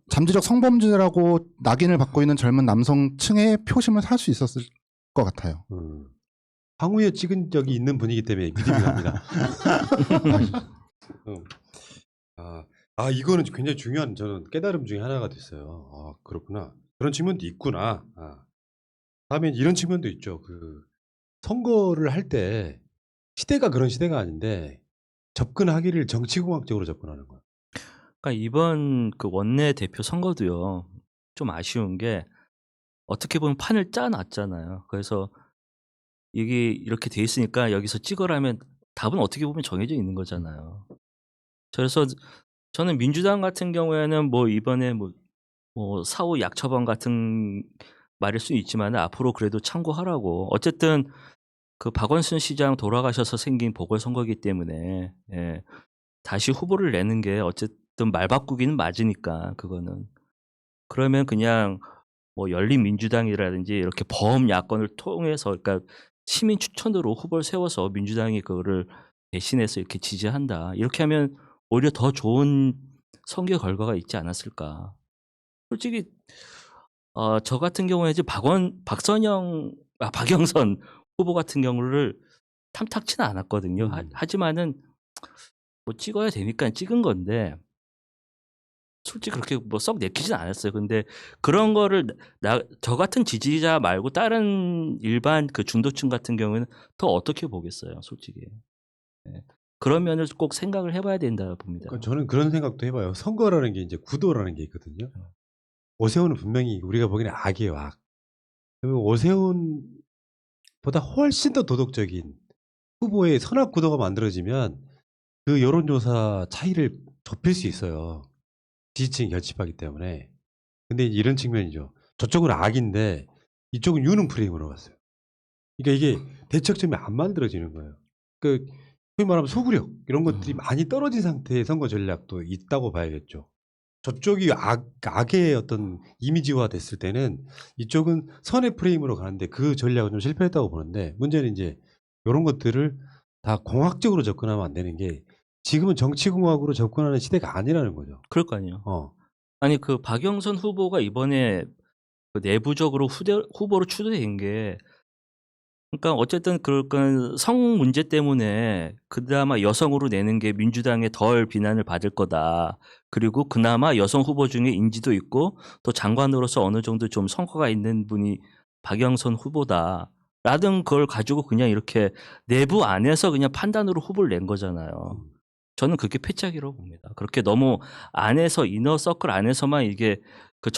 잠재적 성범죄라고 낙인을 받고 있는 젊은 남성층의 표심을 살 수 있었을 것 같아요. 황후에 찍은 적이 있는 분이기 때문에 믿음이 갑니다. 이거는 굉장히 중요한 저는 깨달음 중에 하나가 됐어요. 아 그렇구나. 그런 측면도 있구나. 다음에 이런 측면도 있죠. 그 선거를 할 때 시대가 그런 시대가 아닌데 접근하기를 정치공학적으로 접근하는 거예요. 그러니까 이번 그 원내 대표 선거도요 좀 아쉬운 게 어떻게 보면 판을 짜놨잖아요. 그래서 이게 이렇게 돼 있으니까 여기서 찍으라면 답은 어떻게 보면 정해져 있는 거잖아요. 그래서 저는 민주당 같은 경우에는 뭐 이번에 뭐 사후 약 처방 같은 말일 수 있지만 앞으로 그래도 참고하라고. 어쨌든 그 박원순 시장 돌아가셔서 생긴 보궐선거이기 때문에 다시 후보를 내는 게 어쨌든 말 바꾸기는 맞으니까 그거는. 그러면 그냥 뭐 열린민주당이라든지 이렇게 범야권을 통해서 그러니까 시민 추천으로 후보를 세워서 민주당이 그거를 대신해서 이렇게 지지한다. 이렇게 하면 오히려 더 좋은 선거 결과가 있지 않았을까. 솔직히 저 같은 경우에 이제 박영선 후보 같은 경우를 탐탁치는 않았거든요. 하지만은 뭐 찍어야 되니까 찍은 건데 솔직히 그렇게 뭐 썩 내키진 않았어요. 근데 그런 거를 저 같은 지지자 말고 다른 일반 그 중도층 같은 경우에는 더 어떻게 보겠어요, 솔직히. 그런 면을 꼭 생각을 해봐야 된다 봅니다. 그러니까 저는 그런 생각도 해봐요. 선거라는 게 이제 구도라는 게 있거든요. 오세훈은 분명히 우리가 보기에는 악이에요, 악. 그러면 오세훈보다 훨씬 더 도덕적인 후보의 선악 구도가 만들어지면 그 여론조사 차이를 좁힐 수 있어요. 지지층이 결집하기 때문에. 근데 이런 측면이죠. 저쪽은 악인데 이쪽은 유능 프레임으로 갔어요. 그러니까 이게 대척점이 안 만들어지는 거예요. 그 소위 말하면 소구력 이런 것들이 많이 떨어진 상태의 선거 전략도 있다고 봐야겠죠. 저쪽이 악의 어떤 이미지화 됐을 때는 이쪽은 선의 프레임으로 가는데 그 전략은 좀 실패했다고 보는데 문제는 이제 이런 것들을 다 공학적으로 접근하면 안 되는 게 지금은 정치공학으로 접근하는 시대가 아니라는 거죠. 그럴까요? 아니 그 박영선 후보가 이번에 그 내부적으로 후보로 추대된 게 그러니까 어쨌든 그러니까 성 문제 때문에 그나마 여성으로 내는 게 민주당에 덜 비난을 받을 거다. 그리고 그나마 여성 후보 중에 인지도 있고 또 장관으로서 어느 정도 좀 성과가 있는 분이 박영선 후보다. 라든 걸 가지고 그냥 이렇게 내부 안에서 그냥 판단으로 후보를 낸 거잖아요. 저는 그게 패착이라고 봅니다. 그렇게 너무 안에서 이너서클 안에서만 이게 그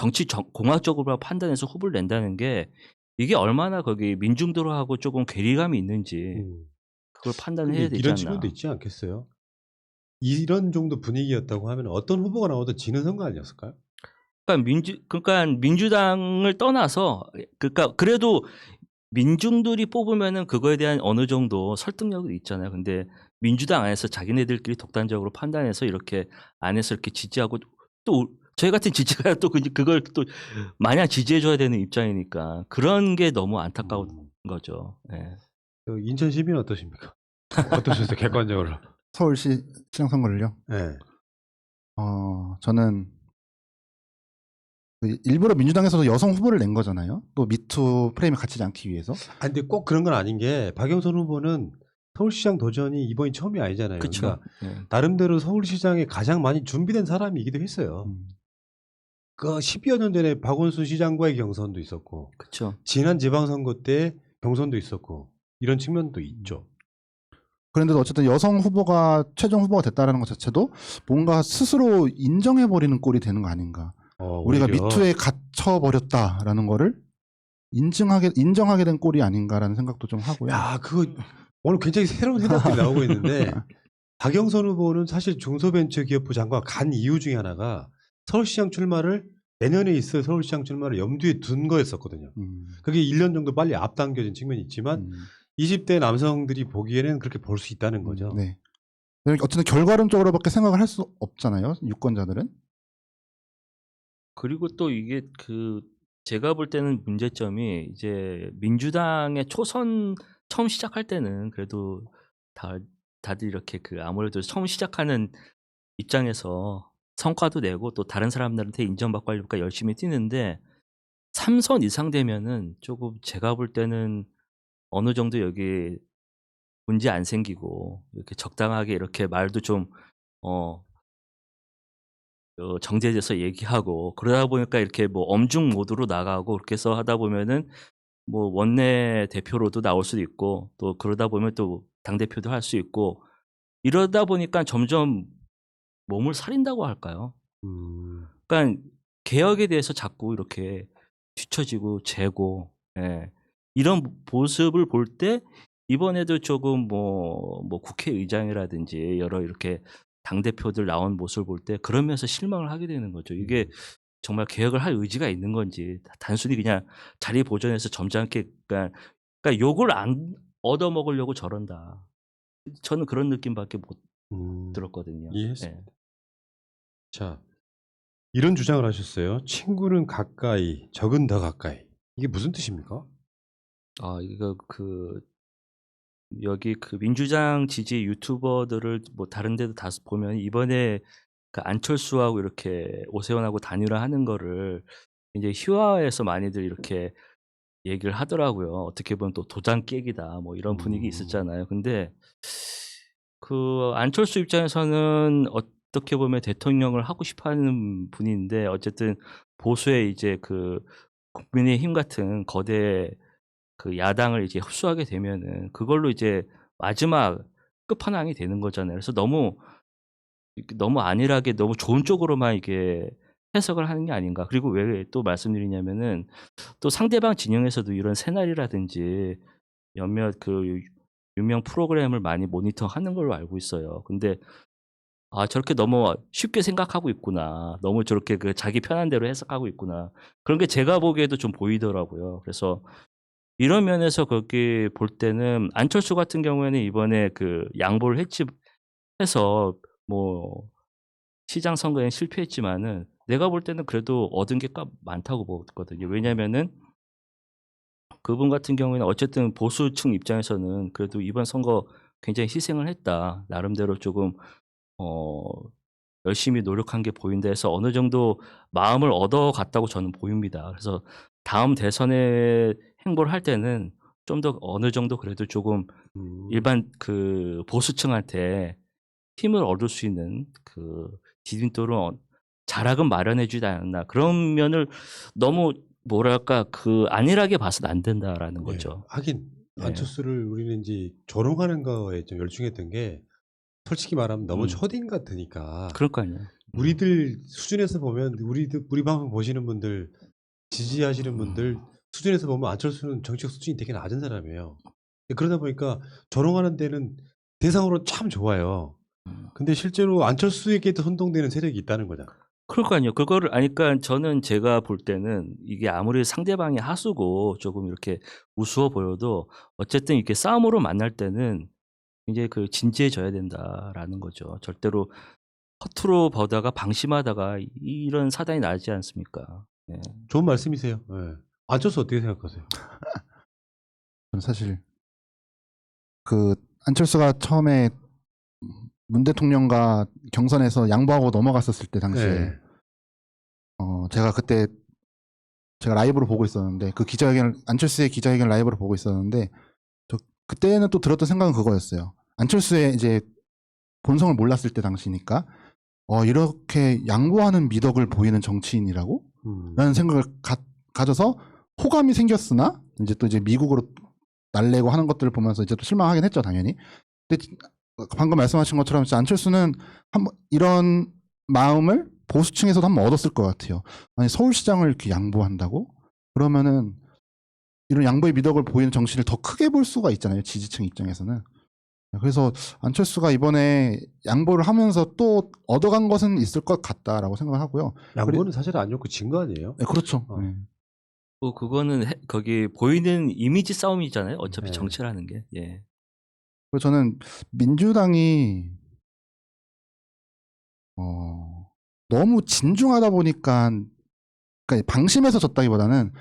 공학적으로 판단해서 후보를 낸다는 게 이게 얼마나 거기 민중들하고 조금 괴리감이 있는지 그걸 판단을 해야 되지 이런 않나. 측면도 있지 않겠어요? 이런 정도 분위기였다고 하면 어떤 후보가 나와도 지는 선거 아니었을까요? 그러니까 민주당을 떠나서 그러니까 그래도 민중들이 뽑으면은 그거에 대한 어느 정도 설득력이 있잖아요. 근데 민주당 안에서 자기네들끼리 독단적으로 판단해서 이렇게 안에서 이렇게 지지하고 또 저희 같은 지지가 또 그걸 또 마냥 지지해줘야 되는 입장이니까 그런 게 너무 안타까운 거죠. 예. 인천 시민은 어떠십니까? 어떠셨어요? 객관적으로. 서울시 시장 선거를요. 네. 저는 일부러 민주당에서도 여성 후보를 낸 거잖아요. 또 미투 프레임에 갇히지 않기 위해서. 근데 꼭 그런 건 아닌 게 박영선 후보는 서울시장 도전이 이번이 처음이 아니잖아요. 그쵸. 그러니까 예. 나름대로 서울시장에 가장 많이 준비된 사람이기도 했어요. 그 10여 년 전에 박원순 시장과의 경선도 있었고, 그쵸. 지난 지방선거 때 경선도 있었고, 이런 측면도 있죠. 그런데도 어쨌든 여성 후보가 최종 후보가 됐다라는 것 자체도 뭔가 스스로 인정해버리는 꼴이 되는 거 아닌가. 우리가 오히려. 미투에 갇혀버렸다라는 거를 인정하게 된 꼴이 아닌가라는 생각도 좀 하고요. 야, 그거 오늘 굉장히 새로운 해답들이 나오고 있는데 박영선 후보는 사실 중소벤처기업부 장관 간 이유 중에 하나가 서울시장 출마를 내년에 있을 서울시장 출마를 염두에 둔 거였었거든요. 그게 1년 정도 빨리 앞당겨진 측면이 있지만 20대 남성들이 보기에는 그렇게 볼 수 있다는 거죠. 네. 어쨌든 결과론적으로밖에 생각을 할 수 없잖아요. 유권자들은. 그리고 또 이게 제가 볼 때는 문제점이 이제 민주당의 초선 처음 시작할 때는 그래도 다들 이렇게 아무래도 처음 시작하는 입장에서 성과도 내고 또 다른 사람들한테 인정받고 하려니까 열심히 뛰는데 3선 이상 되면은 조금 제가 볼 때는 어느 정도 여기 문제 안 생기고 이렇게 적당하게 이렇게 말도 좀 정제돼서 얘기하고 그러다 보니까 이렇게 뭐 엄중 모드로 나가고 그렇게 해서 하다 보면은 뭐 원내 대표로도 나올 수도 있고 또 그러다 보면 또 당 대표도 할 수 있고 이러다 보니까 점점 몸을 사린다고 할까요? 그러니까 개혁에 대해서 자꾸 이렇게 뒤처지고 재고 이런 모습을 볼 때 이번에도 조금 뭐 국회의장이라든지 여러 이렇게 당 대표들 나온 모습을 볼 때 그러면서 실망을 하게 되는 거죠. 이게 정말 개혁을 할 의지가 있는 건지 단순히 그냥 자리 보존해서 점잖게 그러니까 욕을 안 얻어 먹으려고 저런다. 저는 그런 느낌밖에 못 들었거든요. 이해했습니다. 자, 이런 주장을 하셨어요. 친구는 가까이, 적은 더 가까이. 이게 무슨 뜻입니까? 이거 여기 민주당 지지 유튜버들을 뭐 다른 데도 다 보면 이번에 안철수하고 이렇게 오세훈하고 단일화하는 거를 이제 희화화해서 많이들 이렇게 얘기를 하더라고요. 어떻게 보면 또 도장 깨기다 뭐 이런 분위기 있었잖아요. 근데 안철수 입장에서는 어떻게 보면 대통령을 하고 싶어하는 분인데 어쨌든 보수의 이제 국민의힘 같은 거대 야당을 이제 흡수하게 되면은 그걸로 이제 마지막 끝판왕이 되는 거잖아요. 그래서 너무 안일하게 너무 좋은 쪽으로만 이게 해석을 하는 게 아닌가. 그리고 왜 또 말씀드리냐면은 또 상대방 진영에서도 이런 새날이라든지 몇몇 유명 프로그램을 많이 모니터하는 걸로 알고 있어요. 근데 저렇게 너무 쉽게 생각하고 있구나. 너무 저렇게 자기 편한 대로 해석하고 있구나. 그런 게 제가 보기에도 좀 보이더라고요. 그래서 이런 면에서 거기 볼 때는 안철수 같은 경우에는 이번에 양보를 해서 뭐 시장 선거엔 실패했지만은 내가 볼 때는 그래도 얻은 게 많다고 보거든요. 왜냐면은 그분 같은 경우에는 어쨌든 보수층 입장에서는 그래도 이번 선거 굉장히 희생을 했다. 나름대로 조금 열심히 노력한 게 보인다 해서 어느 정도 마음을 얻어갔다고 저는 보입니다. 그래서 다음 대선에 행보를 할 때는 좀 더 어느 정도 그래도 조금 일반 보수층한테 힘을 얻을 수 있는 디딤돌은 자락은 마련해 주지 않았나. 그런 면을 너무 뭐랄까 안일하게 봐서는 안 된다라는 거죠. 하긴 네. 안철수를 우리는 이제 조롱하는 거에 좀 열중했던 게 솔직히 말하면 너무 초딩 같으니까 그러니까요. 우리들 수준에서 보면 우리 방송 보시는 분들 지지하시는 분들 수준에서 보면 안철수는 정치적 수준이 되게 낮은 사람이에요. 그러다 보니까 조롱하는 데는 대상으로 참 좋아요. 근데 실제로 안철수에게도 선동되는 세력이 있다는 거잖아. 그러니까요. 그거를 아니까 저는 제가 볼 때는 이게 아무리 상대방이 하수고 조금 이렇게 우스워 보여도 어쨌든 이렇게 싸움으로 만날 때는 이제 그 진지해져야 된다라는 거죠. 절대로 허투루 보다가 방심하다가 이런 사단이 나지 않습니까? 네. 좋은 말씀이세요. 네. 안철수 어떻게 생각하세요? 저는 사실 그 안철수가 처음에 문 대통령과 경선에서 양보하고 넘어갔었을 때 당시에 네. 제가 그때 제가 라이브로 보고 있었는데 그 기자회견 안철수의 기자회견 라이브로 보고 있었는데 저 그때는 또 들었던 생각은 그거였어요. 안철수의 이제 본성을 몰랐을 때 당시니까 이렇게 양보하는 미덕을 보이는 정치인이라고? 라는 생각을 가져서 호감이 생겼으나 이제 또 이제 미국으로 날래고 하는 것들을 보면서 이제 또 실망하긴 했죠, 당연히. 근데 방금 말씀하신 것처럼 진짜 안철수는 한번 이런 마음을 보수층에서도 한번 얻었을 것 같아요. 아니 서울시장을 이렇게 양보한다고? 그러면은 이런 양보의 미덕을 보이는 정치를 더 크게 볼 수가 있잖아요, 지지층 입장에서는. 그래서 안철수가 이번에 양보를 하면서 또 얻어간 것은 있을 것 같다라고 생각을 하고요. 양보는 사실 안 좋고 진 거 아니에요? 네, 그렇죠. 네. 뭐 그거는 거기 보이는 이미지 싸움이잖아요. 어차피 네. 정치라는 게. 예. 그리고 저는 민주당이 너무 진중하다 보니까 그러니까 방심해서 졌다기보다는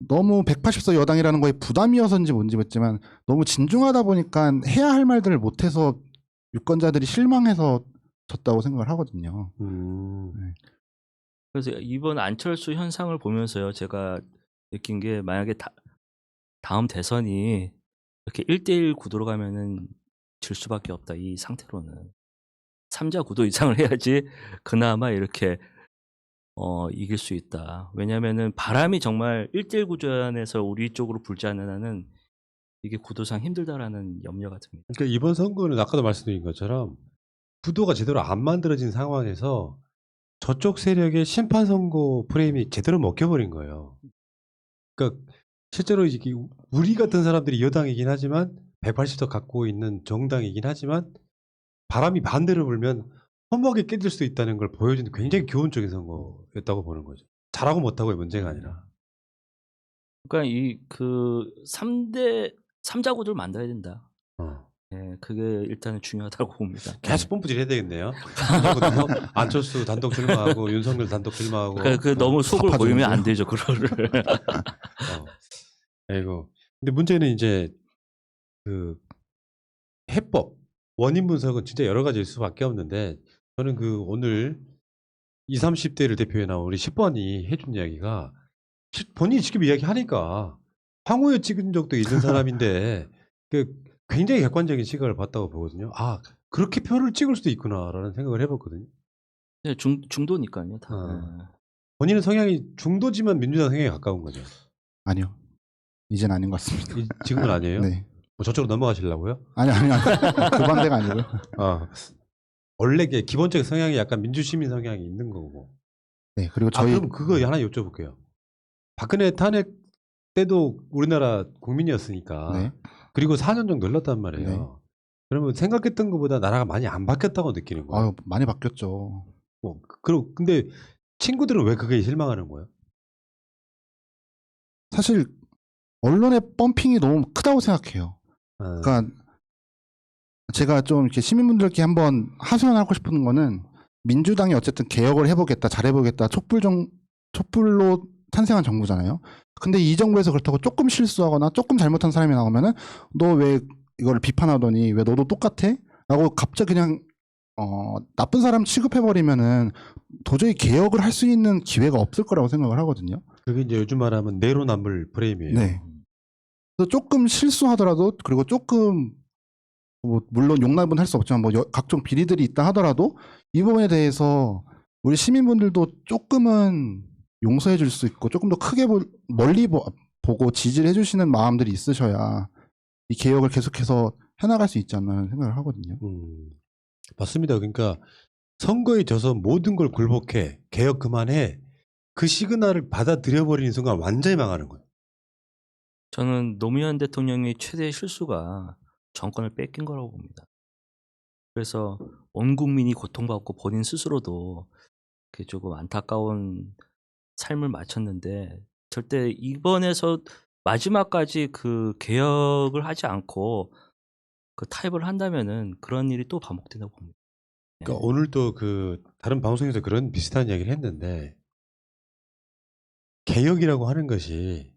너무 180석 여당이라는 거에 부담이어서인지 뭔지 모르겠지만 너무 진중하다 보니까 해야 할 말들을 못해서 유권자들이 실망해서 졌다고 생각을 하거든요. 네. 그래서 이번 안철수 현상을 보면서요, 제가 느낀 게 만약에 다음 대선이 이렇게 1대1 구도로 가면은 질 수밖에 없다. 이 상태로는 3자 구도 이상을 해야지 그나마 이렇게 이길 수 있다. 왜냐하면은 바람이 정말 1대1 구조안에서 우리 쪽으로 불지 않는 한은 이게 구도상 힘들다라는 염려가 듭니다. 그러니까 이번 선거는 아까도 말씀드린 것처럼 구도가 제대로 안 만들어진 상황에서 저쪽 세력의 심판 선거 프레임이 제대로 먹혀버린 거예요. 그러니까 실제로 이게 우리 같은 사람들이 여당이긴 하지만 180석 갖고 있는 정당이긴 하지만 바람이 반대로 불면 허무하게 깨질 수 있다는 걸 보여주는 굉장히 교훈적인 선거였다고 보는 거죠. 잘하고 못하고의 문제가 아니라. 그러니까 이 그 3자 구도를 만들어야 된다. 예, 그게 일단은 중요하다고 봅니다. 계속 뽐뿌질 해야 되겠네요. 안철수 단독 출마하고 윤석열 단독 출마하고. 그러니까 너무 속을 보이면 안 되죠, 그거를. 아이고. 근데 문제는 이제 그 해법, 원인 분석은 진짜 여러 가지일 수밖에 없는데 저는 그 오늘 20, 30대를 대표해 나온 우리 10번이 해준 이야기가 본인이 직접 이야기하니까 황후에 찍은 적도 있는 사람인데 그 굉장히 객관적인 시각을 봤다고 보거든요. 아, 그렇게 표를 찍을 수도 있구나라는 생각을 해봤거든요. 네, 중도니까요. 다. 본인은 성향이 중도지만 민주당 성향에 가까운 거죠. 아니요. 이젠 아닌 것 같습니다. 지금은 아니에요? 네. 저쪽으로 넘어가시려고요? 아니. 그 반대가 아니고요. 원래 기본적인 성향이 약간 민주시민 성향이 있는 거고. 네. 그리고 저희 그럼 그거 하나 여쭤볼게요. 박근혜 탄핵 때도 우리나라 국민이었으니까. 네. 그리고 4년 정도 흘렀단 말이에요. 네. 그러면 생각했던 것보다 나라가 많이 안 바뀌었다고 느끼는 거예요. 많이 바뀌었죠. 근데 친구들은 왜 그게 실망하는 거예요? 사실 언론의 펌핑이 너무 크다고 생각해요. 그러니까 제가 좀 이렇게 시민분들께 한번 하소연하고 싶은 거는 민주당이 어쨌든 개혁을 해보겠다, 잘해보겠다, 촛불로 탄생한 정부잖아요. 근데 이 정부에서 그렇다고 조금 실수하거나 조금 잘못한 사람이 나오면은 너 왜 이거를 비판하더니 왜 너도 똑같아? 라고 갑자기 그냥 나쁜 사람 취급해버리면은 도저히 개혁을 할 수 있는 기회가 없을 거라고 생각을 하거든요. 그게 이제 요즘 말하면 내로남불 프레임이에요. 네. 그래서 조금 실수하더라도 그리고 조금 물론 용납은 할 수 없지만 각종 비리들이 있다 하더라도 이 부분에 대해서 우리 시민분들도 조금은 용서해 줄 수 있고 조금 더 크게 멀리 보고 지지를 해주시는 마음들이 있으셔야 이 개혁을 계속해서 해나갈 수 있지 않나 생각을 하거든요. 맞습니다. 그러니까 선거에 져서 모든 걸 굴복해 개혁 그만해 그 시그널을 받아들여버리는 순간 완전히 망하는 거예요. 저는 노무현 대통령의 최대 실수가 정권을 뺏긴 거라고 봅니다. 그래서 온 국민이 고통받고 본인 스스로도 그게 조금 안타까운 삶을 마쳤는데 절대 이번에서 마지막까지 그 개혁을 하지 않고 그 타협을 한다면은 그런 일이 또 반복된다고 봅니다. 그러니까 오늘도 그 다른 방송에서 그런 비슷한 이야기를 했는데 개혁이라고 하는 것이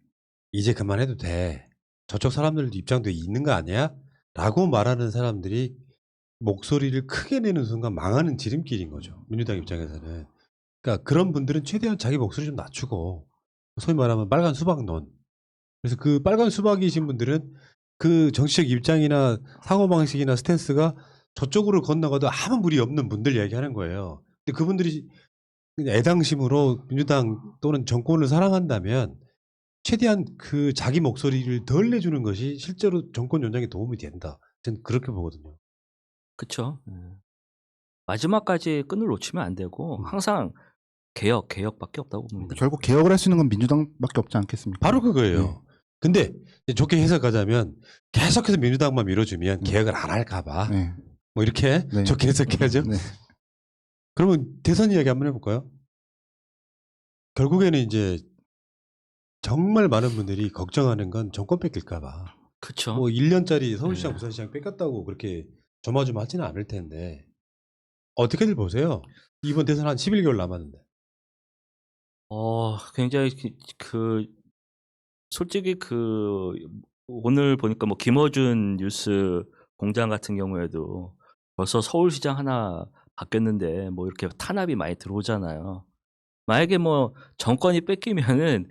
이제 그만해도 돼. 저쪽 사람들 입장도 있는 거 아니야? 라고 말하는 사람들이 목소리를 크게 내는 순간 망하는 지름길인 거죠. 민주당 입장에서는. 그러니까 그런 분들은 최대한 자기 목소리 좀 낮추고 소위 말하면 빨간 수박론. 그래서 그 빨간 수박이신 분들은 그 정치적 입장이나 사고방식이나 스탠스가 저쪽으로 건너가도 아무 무리 없는 분들 이야기하는 거예요. 근데 그분들이 그냥 애당심으로 민주당 또는 정권을 사랑한다면 최대한 그 자기 목소리를 덜 내주는 것이 실제로 정권 연장에 도움이 된다. 저는 그렇게 보거든요. 그렇죠. 마지막까지 끈을 놓치면 안 되고 항상 개혁밖에 없다고 봅니다. 결국 개혁을 할 수 있는 건 민주당밖에 없지 않겠습니까? 바로 그거예요. 네. 근데 이제 좋게 해석하자면 계속해서 민주당만 밀어주면 개혁을 안 할까봐 네. 뭐 이렇게 네. 좋게 해석해야죠. 네. 그러면 대선 이야기 한번 해볼까요? 결국에는 이제 정말 많은 분들이 걱정하는 건 정권 뺏길까봐. 그렇죠. 뭐 1년짜리 서울시장, 네. 부산시장 뺏겼다고 그렇게 조마조마하지는 않을 텐데 어떻게들 보세요? 이번 대선 한 11개월 남았는데. 굉장히 솔직히 오늘 보니까 뭐 김어준 뉴스 공장 같은 경우에도 벌써 서울시장 하나 바뀌었는데 뭐 이렇게 탄압이 많이 들어오잖아요. 만약에 뭐 정권이 뺏기면은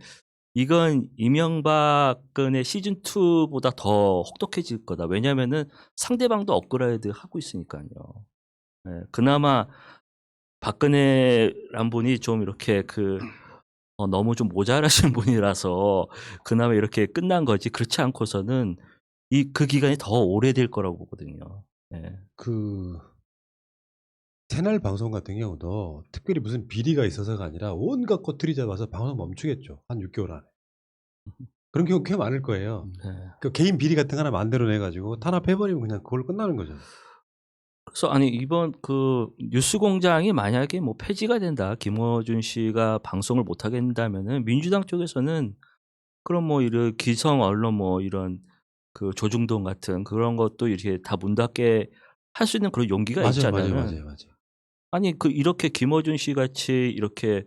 이건 이명박근혜 시즌 2보다 더 혹독해질 거다. 왜냐면은 상대방도 업그레이드 하고 있으니까요. 그나마 박근혜란 분이 좀 이렇게 너무 좀 모자라신 분이라서 그나마 이렇게 끝난 거지. 그렇지 않고서는 그 기간이 더 오래될 거라고 보거든요. 그 새날 방송 같은 경우도 특별히 무슨 비리가 있어서가 아니라 온갖 꼬투리 잡아서 방송 멈추겠죠. 한 6개월 안에. 그런 경우 꽤 많을 거예요. 그 개인 비리 같은 거 하나 만들어내가지고 탄압해버리면 그냥 그걸로 끝나는 거죠. 그래서 아니 이번 뉴스공장이 만약에 뭐 폐지가 된다, 김어준 씨가 방송을 못 하게 된다면은 민주당 쪽에서는 그럼 뭐 이런 기성 언론 뭐 이런 조중동 같은 그런 것도 이렇게 다 문 닫게 할 수 있는 그런 용기가 있잖아요. 맞아요. 아니 이렇게 김어준 씨 같이 이렇게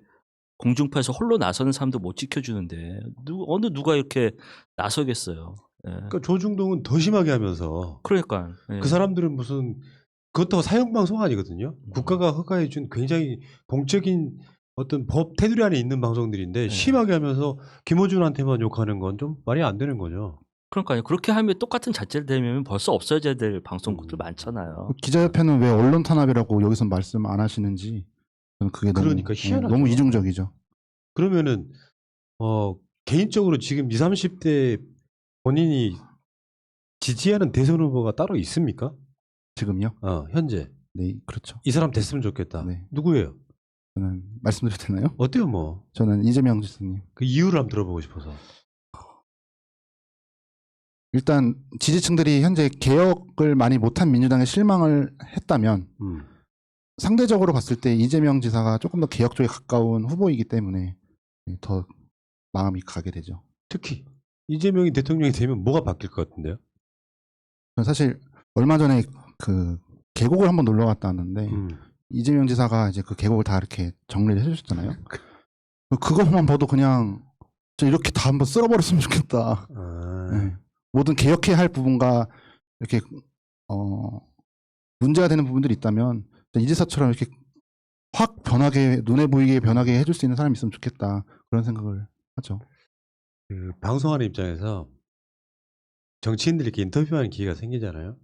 공중파에서 홀로 나서는 사람도 못 지켜주는데 어느 누가 이렇게 나서겠어요. 그러니까 조중동은 더 심하게 하면서 그러니까 그 사람들은 무슨 그것도 사형방송 아니거든요. 국가가 허가해준 굉장히 공적인 어떤 법 테두리 안에 있는 방송들인데 심하게 하면서 김어준한테만 욕하는 건 좀 말이 안 되는 거죠. 그러니까요. 그렇게 하면 똑같은 자체를 되면 벌써 없어져야 될 방송국들 많잖아요. 기자협회는 왜 언론 탄압이라고 여기서 말씀 안 하시는지 저는 그게 그러니까 희한하죠. 너무 이중적이죠. 그러면은 개인적으로 지금 20, 30대 본인이 지지하는 대선 후보가 따로 있습니까? 지금요? 현재. 네, 그렇죠. 이 사람 됐으면 좋겠다. 네. 누구예요? 저는 말씀드려도 되나요? 어때요, 뭐? 저는 이재명 지사님. 그 이유를 한번 들어보고 싶어서. 일단 지지층들이 현재 개혁을 많이 못한 민주당에 실망을 했다면 상대적으로 봤을 때 이재명 지사가 조금 더 개혁 쪽에 가까운 후보이기 때문에 더 마음이 가게 되죠. 특히 이재명이 대통령이 되면 뭐가 바뀔 것 같은데요? 저는 사실 얼마 전에 계곡을 한번 놀러 갔다 왔는데 이재명 지사가 이제 그 계곡을 다 이렇게 정리를 해주셨잖아요. 그것만 봐도 그냥 저 이렇게 다 한번 쓸어버렸으면 좋겠다. 네. 모든 개혁해야 할 부분과 이렇게 문제가 되는 부분들이 있다면 이 지사처럼 이렇게 확 변하게 눈에 보이게 변하게 해줄 수 있는 사람이 있으면 좋겠다 그런 생각을 하죠. 그 방송하는 입장에서 정치인들이 이렇게 인터뷰하는 기회가 생기잖아요.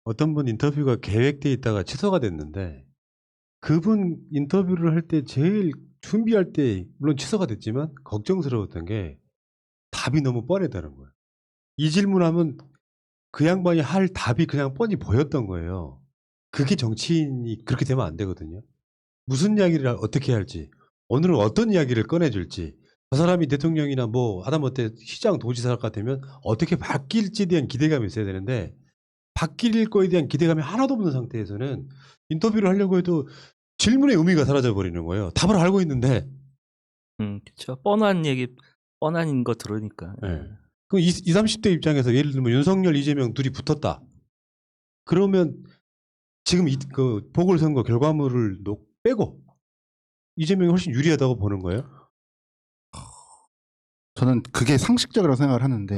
어떤 분 인터뷰가 계획돼 있다가 취소가 됐는데 그분 인터뷰를 할 때 제일 준비할 때 물론 취소가 됐지만 걱정스러웠던 게 답이 너무 뻔했다는 거예요. 이 질문하면 그 양반이 할 답이 그냥 뻔히 보였던 거예요. 그게 정치인이 그렇게 되면 안 되거든요. 무슨 이야기를 어떻게 할지, 오늘은 어떤 이야기를 꺼내줄지, 저 사람이 대통령이나 뭐 하다못해 시장 도지사가 되면 어떻게 바뀔지에 대한 기대감이 있어야 되는데 바뀔 거에 대한 기대감이 하나도 없는 상태에서는 인터뷰를 하려고 해도 질문의 의미가 사라져 버리는 거예요. 답을 알고 있는데. 그렇죠. 뻔한 얘기, 뻔한 거 들으니까. 네. 그럼 20, 30대 입장에서 예를 들면 윤석열, 이재명 둘이 붙었다. 그러면 지금 그 보궐선거 결과물을 빼고 이재명이 훨씬 유리하다고 보는 거예요? 저는 그게 상식적이라고 생각을 하는데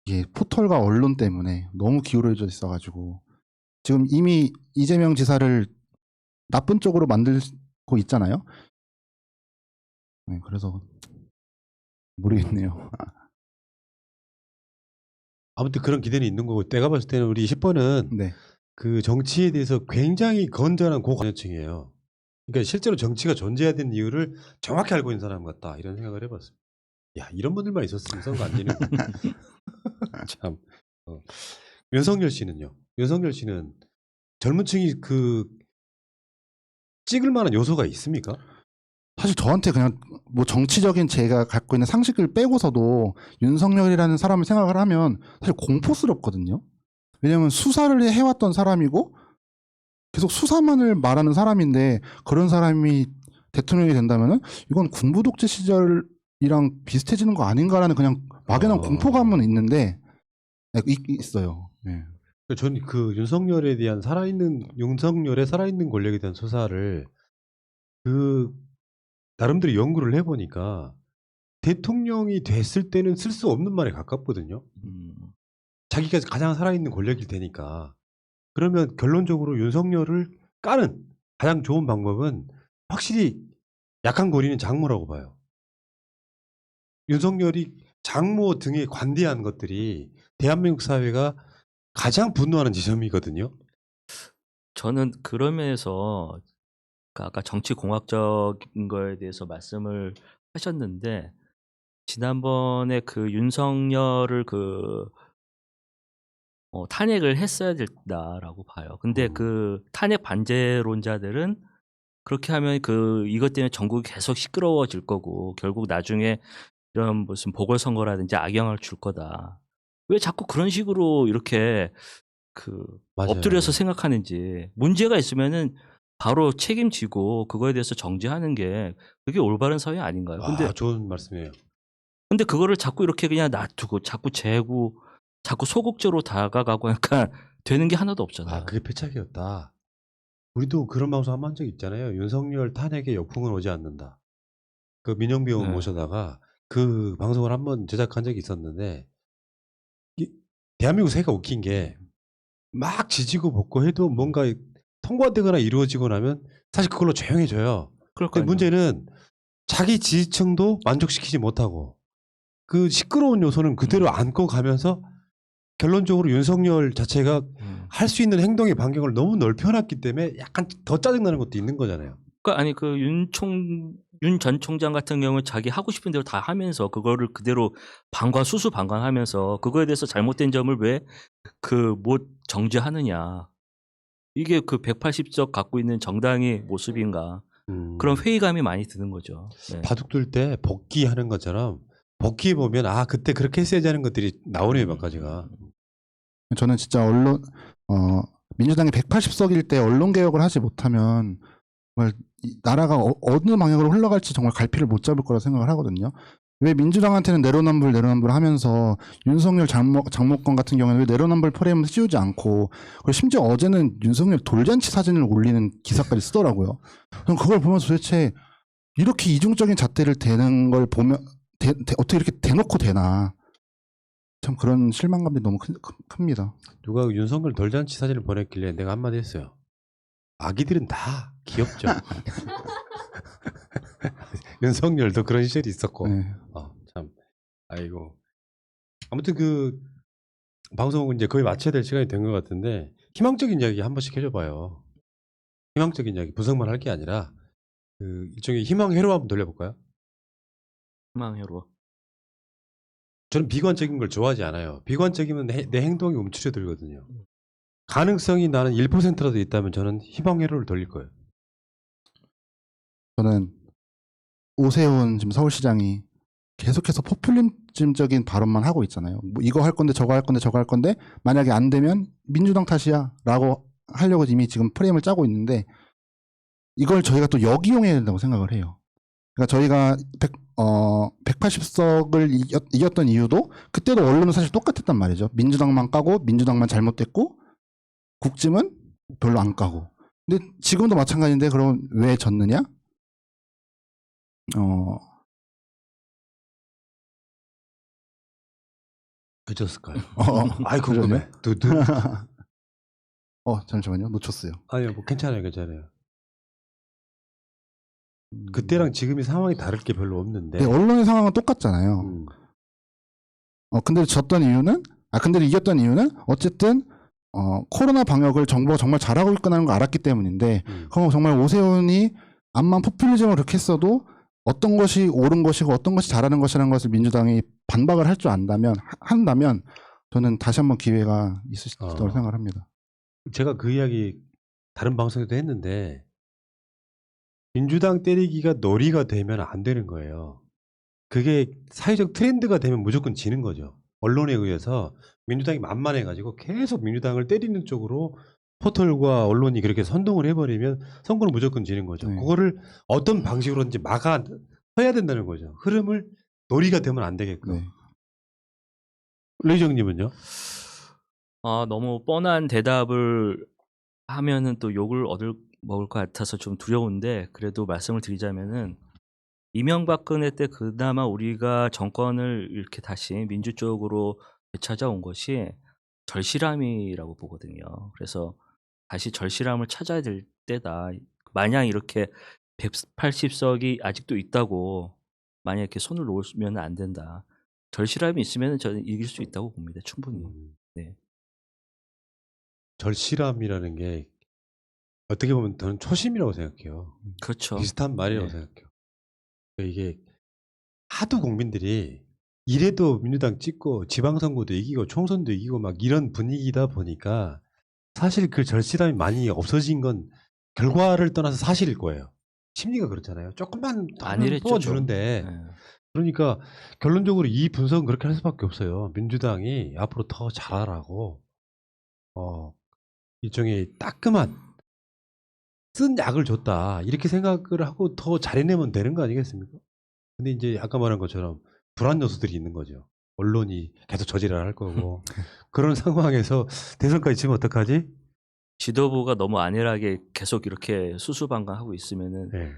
이게 포털과 언론 때문에 너무 기울어져 있어가지고 지금 이미 이재명 지사를 나쁜 쪽으로 만들고 있잖아요. 네, 그래서 모르겠네요. 아무튼 그런 기대는 있는 거고, 내가 봤을 때는 우리 10번은 네. 그 정치에 대해서 굉장히 건전한 고관여층이에요. 그러니까 실제로 정치가 존재해야 되는 이유를 정확히 알고 있는 사람 같다, 이런 생각을 해봤습니다. 야, 이런 분들만 있었으면 선거 안 되는 참. 윤석열 씨는요? 윤석열 씨는 젊은 층이 찍을 만한 요소가 있습니까? 사실 저한테 그냥 뭐 정치적인 제가 갖고 있는 상식을 빼고서도 윤석열이라는 사람을 생각을 하면 사실 공포스럽거든요. 왜냐면 수사를 해왔던 사람이고 계속 수사만을 말하는 사람인데 그런 사람이 대통령이 된다면은 이건 군부 독재 시절이랑 비슷해지는 거 아닌가라는 그냥 막연한 공포감은 있는데 있어요. 네. 저는 그 윤석열에 대한 윤석열의 살아있는 권력에 대한 수사를 나름대로 연구를 해보니까 대통령이 됐을 때는 쓸 수 없는 말에 가깝거든요. 자기가 가장 살아있는 권력이 되니까. 그러면 결론적으로 윤석열을 까는 가장 좋은 방법은 확실히 약한 고리는 장모라고 봐요. 윤석열이 장모 등에 관대한 것들이 대한민국 사회가 가장 분노하는 지점이거든요. 저는 그런 면에서 아까 정치공학적인 거에 대해서 말씀을 하셨는데 지난번에 그 윤석열을 탄핵을 했어야 된다라고 봐요. 근데 그 탄핵 반대론자들은 그렇게 하면 이것 때문에 전국이 계속 시끄러워질 거고 결국 나중에 이런 무슨 보궐선거라든지 악영향을 줄 거다. 왜 자꾸 그런 식으로 이렇게 맞아요. 엎드려서 생각하는지 문제가 있으면은 바로 책임지고 그거에 대해서 정지하는 게 그게 올바른 사회 아닌가요? 근데 좋은 말씀이에요. 근데 그거를 자꾸 이렇게 그냥 놔두고 자꾸 재고 자꾸 소극적으로 다가가고 약간 되는 게 하나도 없잖아요. 그게 패착이었다. 우리도 그런 방송 한번 한 적 있잖아요. 윤석열 탄핵에 역풍은 오지 않는다. 그 민영비 의원 네. 모셔다가 그 방송을 한번 제작한 적이 있었는데 대한민국 사회가 웃긴 게 막 지지고 볶고 해도 뭔가 통과되거나 이루어지고 나면 사실 그걸로 조용해져요. 근데 문제는 자기 지지층도 만족시키지 못하고 그 시끄러운 요소는 그대로 안고 가면서 결론적으로 윤석열 자체가 할 수 있는 행동의 반경을 너무 넓혀놨기 때문에 약간 더 짜증나는 것도 있는 거잖아요. 그러니까 윤 전 총장 같은 경우는 자기 하고 싶은 대로 다 하면서 그거를 그대로 수수방관하면서 그거에 대해서 잘못된 점을 왜 못 정지하느냐. 이게 180석 갖고 있는 정당의 모습인가. 그런 회의감이 많이 드는 거죠. 네. 바둑둘 때 복귀하는 것처럼 복귀해 보면 그때 그렇게 했어야지 하는 것들이 나오네요, 몇 가지가. 저는 진짜 민주당이 180석일 때 언론 개혁을 하지 못하면 정말 나라가 어느 방향으로 흘러갈지 정말 갈피를 못 잡을 거라 생각을 하거든요. 왜 민주당한테는 내로남불 하면서 윤석열 장모권 같은 경우는 왜 내로남불 프레임을 씌우지 않고 그리고 심지어 어제는 윤석열 돌잔치 사진을 올리는 기사까지 쓰더라고요. 그럼 그걸 보면서 도대체 이렇게 이중적인 잣대를 대는 걸 보면 어떻게 이렇게 대놓고 되나 참 그런 실망감이 너무 큽니다. 누가 윤석열 돌잔치 사진을 보냈길래 내가 한마디 했어요. 아기들은 다 귀엽죠. 윤석열도 그런 시절이 있었고. 네. 참. 아이고. 아무튼 방송은 이제 거의 마쳐야 될 시간이 된 것 같은데 희망적인 이야기 한 번씩 해줘봐요. 희망적인 이야기, 부정만 할 게 아니라 일종의 희망회로 한번 돌려볼까요? 희망회로. 저는 비관적인 걸 좋아하지 않아요. 비관적이면 내 행동이 움츠려들거든요. 가능성이 나는 1%라도 있다면 저는 희망 회로를 돌릴 거예요. 저는 오세훈 지금 서울시장이 계속해서 포퓰리즘적인 발언만 하고 있잖아요. 뭐 이거 할 건데 저거 할 건데 저거 할 건데 만약에 안 되면 민주당 탓이야라고 하려고 이미 지금 프레임을 짜고 있는데 이걸 저희가 또 역이용해야 된다고 생각을 해요. 그러니까 저희가 180석을 이겼던 이유도 그때도 언론은 사실 똑같았단 말이죠. 민주당만 까고 민주당만 잘못됐고 국짐은 별로 안 까고. 근데 지금도 마찬가지인데 그럼 왜 졌느냐? 왜 졌을까요? 아이 궁금해. 두두. 잠시만요. 놓쳤어요. 아니요, 뭐 괜찮아요, 괜찮아요. 그때랑 지금이 상황이 다를 게 별로 없는데. 네, 언론의 상황은 똑같잖아요. 근데 졌던 이유는, 근데 이겼던 이유는 어쨌든 코로나 방역을 정부가 정말 잘하고 있구나 걸 알았기 때문인데, 그럼 정말 오세훈이 암만 포퓰리즘을 그렇게 했어도 어떤 것이 옳은 것이고 어떤 것이 잘하는 것이라는 것을 민주당이 반박을 할 줄 한다면 저는 다시 한번 기회가 있을 수 있다고 생각을 합니다. 제가 그 이야기 다른 방송에도 했는데 민주당 때리기가 놀이가 되면 안 되는 거예요. 그게 사회적 트렌드가 되면 무조건 지는 거죠. 언론에 의해서 민주당이 만만해가지고 계속 민주당을 때리는 쪽으로 포털과 언론이 그렇게 선동을 해버리면 선거는 무조건 지는 거죠. 네. 그거를 어떤 방식으로든지 막아서야 된다는 거죠. 흐름을 놀이가 되면 안 되게끔. 네. 레이정님은요? 너무 뻔한 대답을 하면은 또 욕을 먹을 것 같아서 좀 두려운데 그래도 말씀을 드리자면은 이명박근혜 때 그나마 우리가 정권을 이렇게 다시 민주 쪽으로 되찾아온 것이 절실함이라고 보거든요. 그래서 다시 절실함을 찾아야 될 때다. 마냥 이렇게 180석이 아직도 있다고 만약 이렇게 손을 놓으면 안 된다. 절실함이 있으면 저는 이길 수 있다고 봅니다. 충분히. 네. 절실함이라는 게 어떻게 보면 저는 초심이라고 생각해요. 그렇죠. 비슷한 말이라고 네. 생각해요. 이게 하도 국민들이 이래도 민주당 찍고 지방선거도 이기고 총선도 이기고 막 이런 분위기다 보니까 사실 그 절실함이 많이 없어진 건 결과를 떠나서 사실일 거예요. 심리가 그렇잖아요. 조금만 더 아니랬죠, 뽑아주는데 네. 그러니까 결론적으로 이 분석은 그렇게 할 수밖에 없어요. 민주당이 앞으로 더 잘하라고 일종의 따끔한 쓴 약을 줬다 이렇게 생각을 하고 더 잘해내면 되는 거 아니겠습니까? 근데 이제 아까 말한 것처럼 불안 요소들이 있는 거죠. 언론이 계속 저지랄 할 거고 그런 상황에서 대선까지 치면 어떡하지? 지도부가 너무 안일하게 계속 이렇게 수수방관하고 있으면은 네.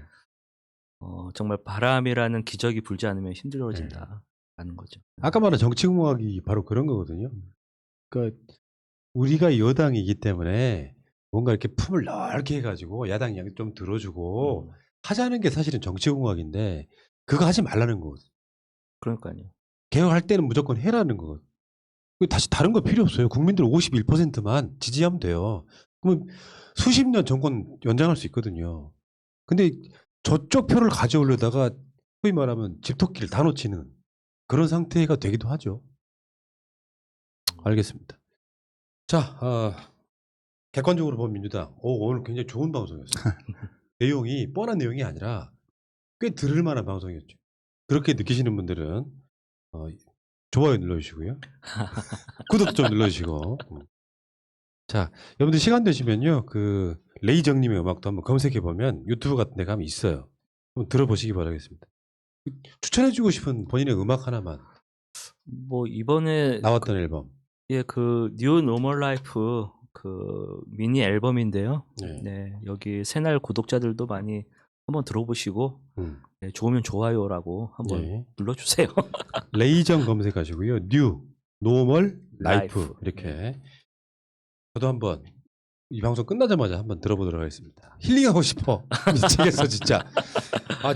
정말 바람이라는 기적이 불지 않으면 힘들어진다라는 거죠. 아까 말한 정치공학이 바로 그런 거거든요. 그러니까 우리가 여당이기 때문에 뭔가 이렇게 품을 넓게 해가지고 야당 이야기 좀 들어주고 하자는 게 사실은 정치공학인데 그거 하지 말라는 거거든요. 그러니까요. 개혁할 때는 무조건 해라는 거거든요. 다시 다른 거 필요 없어요. 국민들 51%만 지지하면 돼요. 그러면 수십 년 정권 연장할 수 있거든요. 근데 저쪽 표를 가져오려다가 소위 말하면 집토끼를 다 놓치는 그런 상태가 되기도 하죠. 알겠습니다. 자, 객관적으로 보면 민주당 오늘 굉장히 좋은 방송이었어요. 내용이 뻔한 내용이 아니라 꽤 들을 만한 방송이었죠. 그렇게 느끼시는 분들은 좋아요 눌러주시고요. 구독 좀 눌러주시고. 자, 여러분들 시간 되시면요, 그 레이정님의 음악도 한번 검색해보면 유튜브 같은 데 가면 있어요. 한번 들어보시기 바라겠습니다. 추천해주고 싶은 본인의 음악 하나만. 뭐 이번에 나왔던 앨범. 그 뉴 노멀 라이프 그 미니 앨범인데요. 네. 네, 여기 새날 구독자들도 많이 한번 들어보시고 네, 좋으면 좋아요라고 한번 네. 눌러주세요. 레이정 검색하시고요. 뉴 노멀 라이프 이렇게. 네. 저도 한번 이 방송 끝나자마자 한번 들어보도록 하겠습니다. 힐링하고 싶어. 미치겠어 진짜.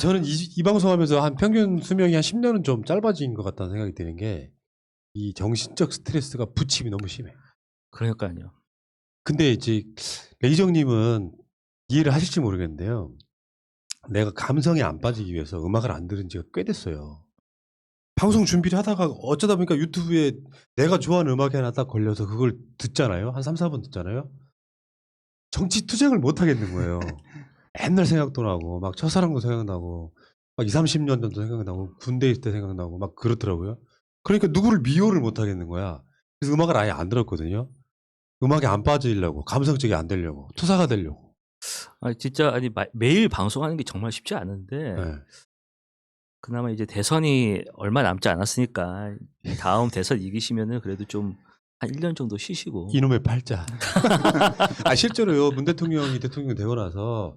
저는 이 방송하면서 한 평균 수명이 한 10년은 좀 짧아진 것 같다는 생각이 드는 게 이 정신적 스트레스가 부침이 너무 심해. 그러니까요. 근데 이제 레이정님은 이해를 하실지 모르겠는데요. 내가 감성에 안 빠지기 위해서 음악을 안 들은 지가 꽤 됐어요. 방송 준비를 하다가 어쩌다 보니까 유튜브에 내가 좋아하는 음악이 하나 딱 걸려서 그걸 듣잖아요. 한 3, 4분 듣잖아요. 정치 투쟁을 못 하겠는 거예요. 옛날 생각도 나고 막 첫사랑도 생각나고 막 20, 30년 전도 생각나고 군대 있을 때 생각나고 막 그렇더라고요. 그러니까 누구를 미워를 못 하겠는 거야. 그래서 음악을 아예 안 들었거든요. 음악에 안 빠지려고, 감성적이 안 되려고, 투사가 되려고. 진짜 매일 방송하는 게 정말 쉽지 않은데 네. 그나마 이제 대선이 얼마 남지 않았으니까 다음 대선 이기시면은 그래도 좀 한 1년 정도 쉬시고. 이놈의 팔자. 아, 실제로요. 문 대통령이 대통령 되고 나서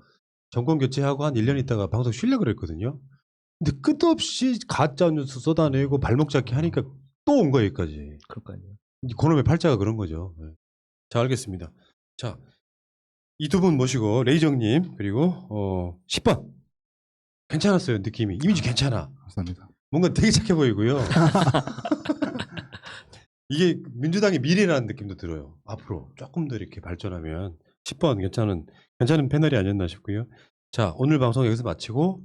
정권 교체하고 한 1년 있다가 방송 쉬려고 그랬거든요. 근데 끝없이 가짜 뉴스 쏟아내고 발목 잡기 하니까 또 온 거예요, 여기까지. 그러니까요. 그놈의 팔자가 그런 거죠. 네. 자, 알겠습니다. 자, 이 두 분 모시고 레이정님 그리고 10번 괜찮았어요. 느낌이 이미지 괜찮아. 감사합니다. 뭔가 되게 착해 보이고요. 이게 민주당의 미래라는 느낌도 들어요. 앞으로 조금 더 이렇게 발전하면 10번 괜찮은 패널이 아니었나 싶고요. 자, 오늘 방송 여기서 마치고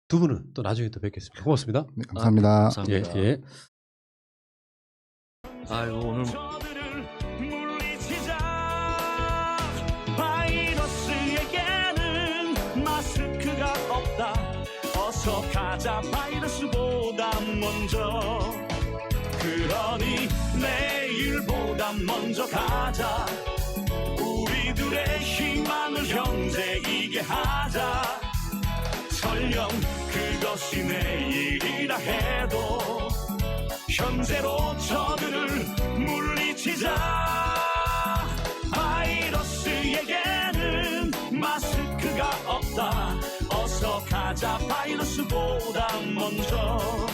두 분은 또 나중에 또 뵙겠습니다. 고맙습니다. 네, 감사합니다. 감사합니다. 예. 아이고 오늘 바이러스에게는 마스크가 없다. 어서 가자 바이러스보다 먼저. 그러니 내일보다 먼저 가자. 우리들의 희망을 형제이게 하자. 설령 그것이 내일이라 해도 현재로 저들을 물리치자. 바이러스에게는 마스크가 없다. 어서 가자 바이러스보다 먼저.